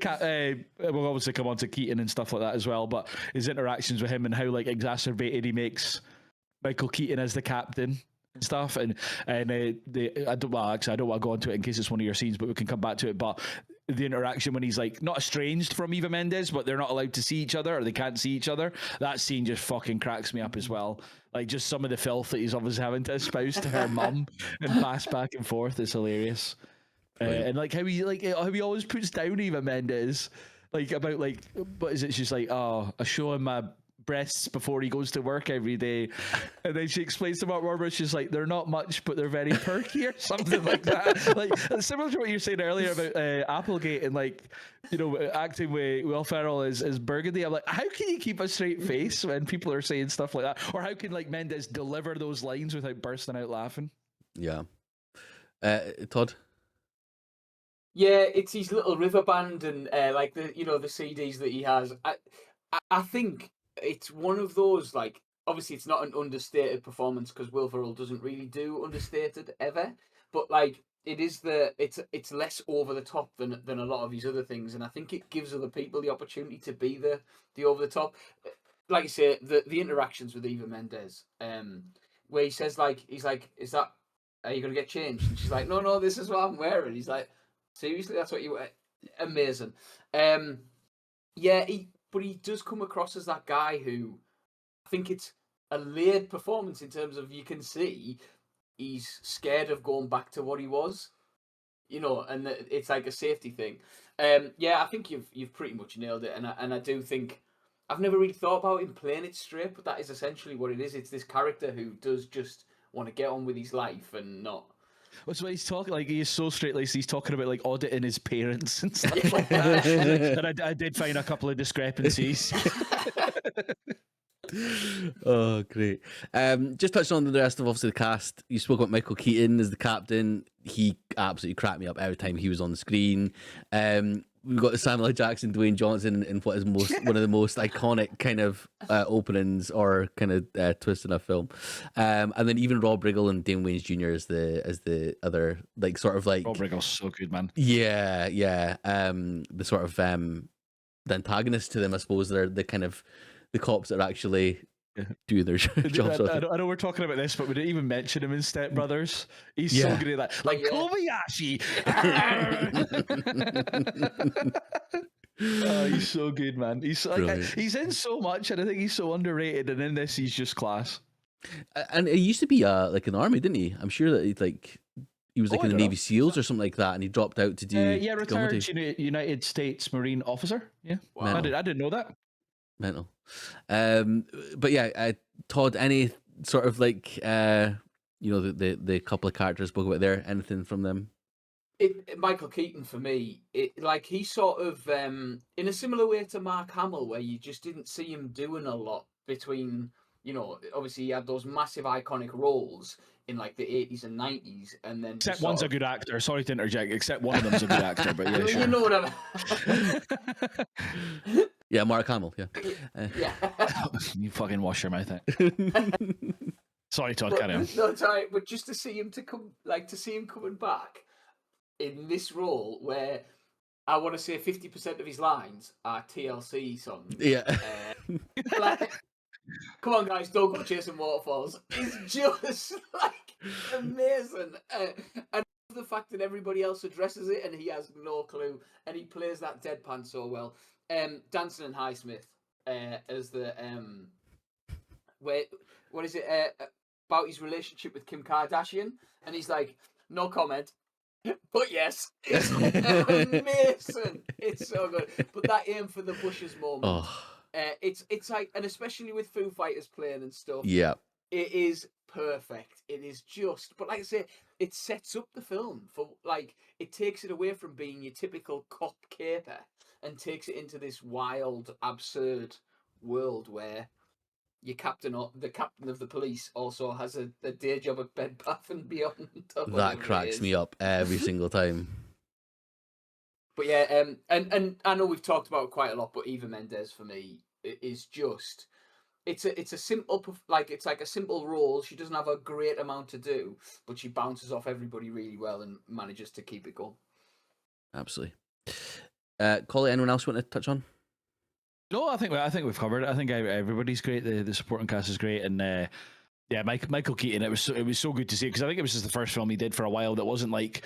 we'll obviously come on to Keaton and stuff like that as well, but his interactions with him and how like exacerbated he makes Michael Keaton as the captain and stuff, and I don't want to go into it in case it's one of your scenes, but we can come back to it. But the interaction when he's like not estranged from Eva Mendes, but they're not allowed to see each other, or they can't see each other, that scene just fucking cracks me up as well. Like just some of the filth that he's obviously having to espouse to her mum and pass back and forth is hilarious. And like how he always puts down Eva Mendes, like about like what is it? She's like, oh, I show him my breasts before he goes to work every day, and then she explains to Mark Wahlberg, she's like, they're not much, but they're very perky or something like that. Like similar to what you were saying earlier about Applegate and like acting with Will Ferrell as Burgundy. I'm like, how can you keep a straight face when people are saying stuff like that, or how can like Mendes deliver those lines without bursting out laughing? Yeah, Todd. Yeah, it's his little river band and like the the CDs that he has. I think it's one of those, like, obviously it's not an understated performance because Will Ferrell doesn't really do understated ever, but like it's less over the top than a lot of his other things, and I think it gives other people the opportunity to be the over the top. Like you say, the interactions with Eva Mendes, where he says like, he's like, is that, are you gonna get changed? And she's like, no, this is what I'm wearing. He's like, seriously, that's what you wear? Amazing. Yeah, but he does come across as that guy who, I think it's a layered performance in terms of, you can see he's scared of going back to what he was, and it's like a safety thing. Yeah, I think you've pretty much nailed it, and I do think I've never really thought about him playing it straight, but that is essentially what it is. It's this character who does just want to get on with his life and not. That's why he's talking like he is so straight-laced. He's talking about like auditing his parents and stuff like that. And I did find a couple of discrepancies. Oh, great. Just touching on the rest of obviously the cast. You spoke about Michael Keaton as the captain. He absolutely cracked me up every time he was on the screen. We've got Samuel L. Jackson, Dwayne Johnson, in what is one of the most iconic kind of openings or kind of twist in a film. And then even Rob Riggle and Dane Wayans Jr. as the other, like, sort of like, Rob Riggle's so good, man. Yeah. The sort of the antagonist to them, I suppose. They're the kind of the cops that are actually do their jobs. I know we're talking about this, but we didn't even mention him in Step Brothers. He's so good at that. Like Kobayashi. Oh, he's so good, man. He's like, he's in so much, and I think he's so underrated. And in this, he's just class. And he used to be like in the army, didn't he? I'm sure that he was like in the Navy SEALs or something like that, and he dropped out to do retired United States Marine officer. Yeah, wow. I didn't know that. Mental. But yeah, Todd, any sort of like the couple of characters spoke about there, anything from them? Michael Keaton, for me, he sort of in a similar way to Mark Hamill, where you just didn't see him doing a lot between, obviously he had those massive iconic roles in like the 80s and 90s, and then Except one's a good actor. Sorry to interject. Except one of them's a good actor, but yeah, sure. You know what I mean. Yeah, Mark Hamill. Yeah. Yeah. You fucking wash your mouth out. Sorry, Todd. But, Carry on. no, it's all right. But just to see him coming back in this role, where I want to say 50% of his lines are TLC songs. Yeah. Like, come on, guys, don't go chasing waterfalls. It's just like amazing. And the fact that everybody else addresses it and he has no clue, and he plays that deadpan so well. Dancing and Highsmith as the what is it about his relationship with Kim Kardashian, and he's like, no comment, but yes, it's amazing. It's so good. But that aim for the bushes moment, it's like, and especially with Foo Fighters playing and stuff, Yeah. it is perfect. It is just, but like I say, it sets up the film for, like, it takes it away from being your typical cop caper and takes it into this wild, absurd world where the captain of the police also has a day job at Bed Bath and Beyond. That cracks me up every single time. But yeah, and I know we've talked about it quite a lot, but Eva Mendes for me is just, it's a simple, like, it's like a simple role. She doesn't have a great amount to do, but she bounces off everybody really well and manages to keep it going. Absolutely. Collie, anyone else want to touch on? No, I think we've covered it. I think everybody's great. The supporting cast is great, and yeah, Michael Keaton. It was so good to see, because I think it was just the first film he did for a while that wasn't like,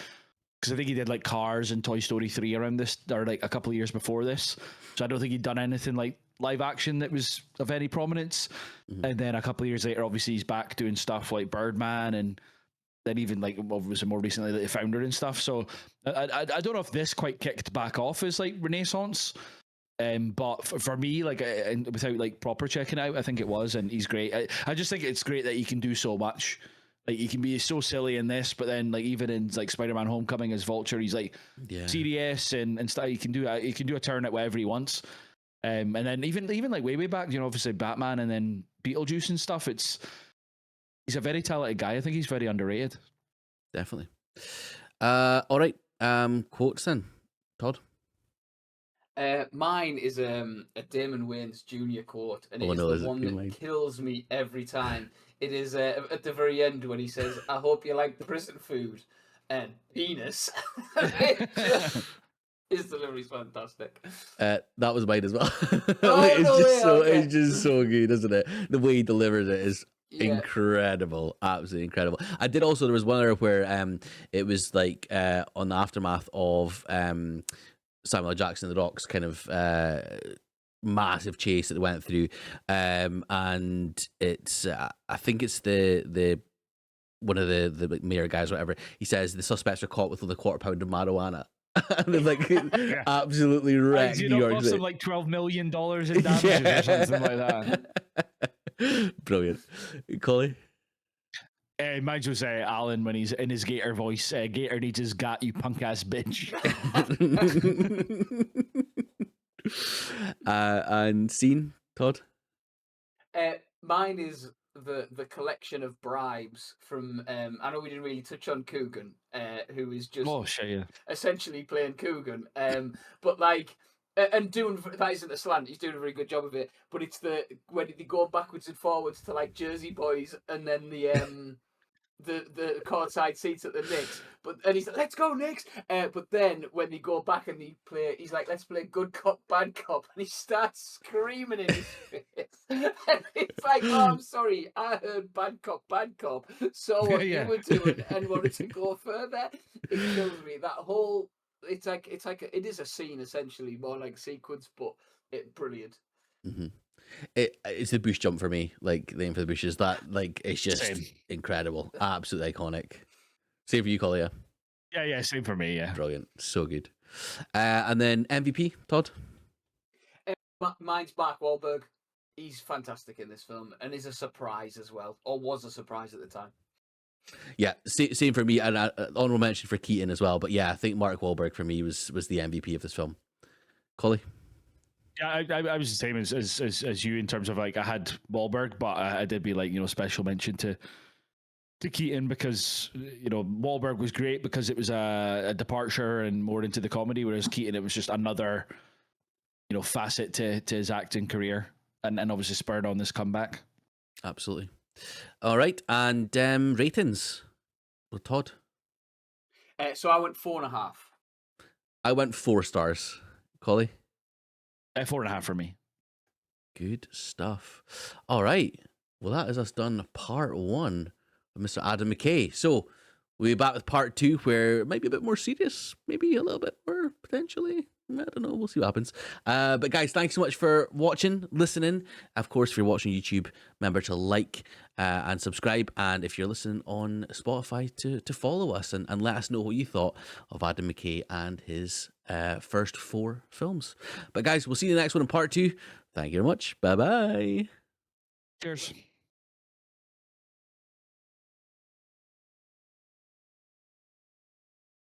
because I think he did like Cars and Toy Story 3 around this, or like a couple of years before this. So I don't think he'd done anything like live action that was of any prominence. Mm-hmm. And then a couple of years later, obviously he's back doing stuff like Birdman, and then even like obviously more recently like The Founder and stuff. So I don't know if this quite kicked back off as like Renaissance. But for me, like, without like proper checking out, I think it was, and he's great. I just think it's great that he can do so much. Like, he can be so silly in this, but then like even in like Spider-Man: Homecoming as Vulture, he's like serious and stuff. He can do a turn at whatever he wants. And then even like way back, you know, obviously Batman and then Beetlejuice and stuff. He's a very talented guy. I think he's very underrated. Definitely. All right. Quotes then, Todd. Mine is a Damon Wayans Jr. quote, and it's the one that kills me every time. It is at the very end when he says, "I hope you like the prison food," and penis. His delivery's fantastic. That was mine as well. Oh, it's just so good, isn't it? The way he delivers it is incredible, absolutely incredible. I did also, there was one other where it was like on the aftermath of Samuel L. Jackson and the Rock's kind of massive chase that they went through, and it's I think it's the one of the like, mayor guys, or whatever. He says the suspects are caught with only a quarter pound of marijuana. And it's like absolutely wrecked New York City. Like $12 million in damages or something like that. Brilliant. Collie? Mine's was Alan when he's in his Gator voice. Gator needs his gat, you punk ass bitch. And scene, Todd? Mine is the collection of bribes from I know we didn't really touch on Coogan, who is just essentially playing Coogan, but like and doing that isn't a slant, he's doing a very good job of it, but it's when they go backwards and forwards to like Jersey Boys, and then the courtside seats at the Knicks, and he's like, let's go Knicks, but then when they go back and he's like, let's play good cop bad cop, and he starts screaming in his face, and it's like, oh, I'm sorry, I heard bad cop, so what you were doing and wanted to go further. It kills me, that whole, it is a scene essentially, more like a sequence, but brilliant. Mm-hmm. It's the bush jump for me, like the aim for the bushes. That, like, it's just incredible, absolutely iconic. Same for you, Collier. Yeah, same for me. Yeah, brilliant, so good. And then MVP, Todd. Mine's Mark Wahlberg. He's fantastic in this film, and is a surprise as well, or was a surprise at the time. Yeah, same for me, and honorable mention for Keaton as well. But yeah, I think Mark Wahlberg for me was the MVP of this film. Collie. Yeah, I was the same as you in terms of, like, I had Wahlberg, but I did be like, you know, special mention to to Keaton because Wahlberg was great because it was a departure and more into the comedy, whereas Keaton, it was just another facet to his acting career, and obviously spurred on this comeback. Absolutely. All right, and ratings. Well, Todd. So I went 4.5. I went 4 stars. Collie. 4.5 for me. Good stuff. All right. Well, that is us done part 1 of Mr. Adam McKay. So we'll be back with part 2, where it might be a bit more serious, maybe a little bit more potentially. I don't know. We'll see what happens. But guys, thanks so much for watching, listening. Of course, if you're watching YouTube, remember to like and subscribe. And if you're listening on Spotify, to follow us and let us know what you thought of Adam McKay and his first 4 films. But guys, we'll see you in the next one in part 2. Thank you very much. Bye-bye. Cheers.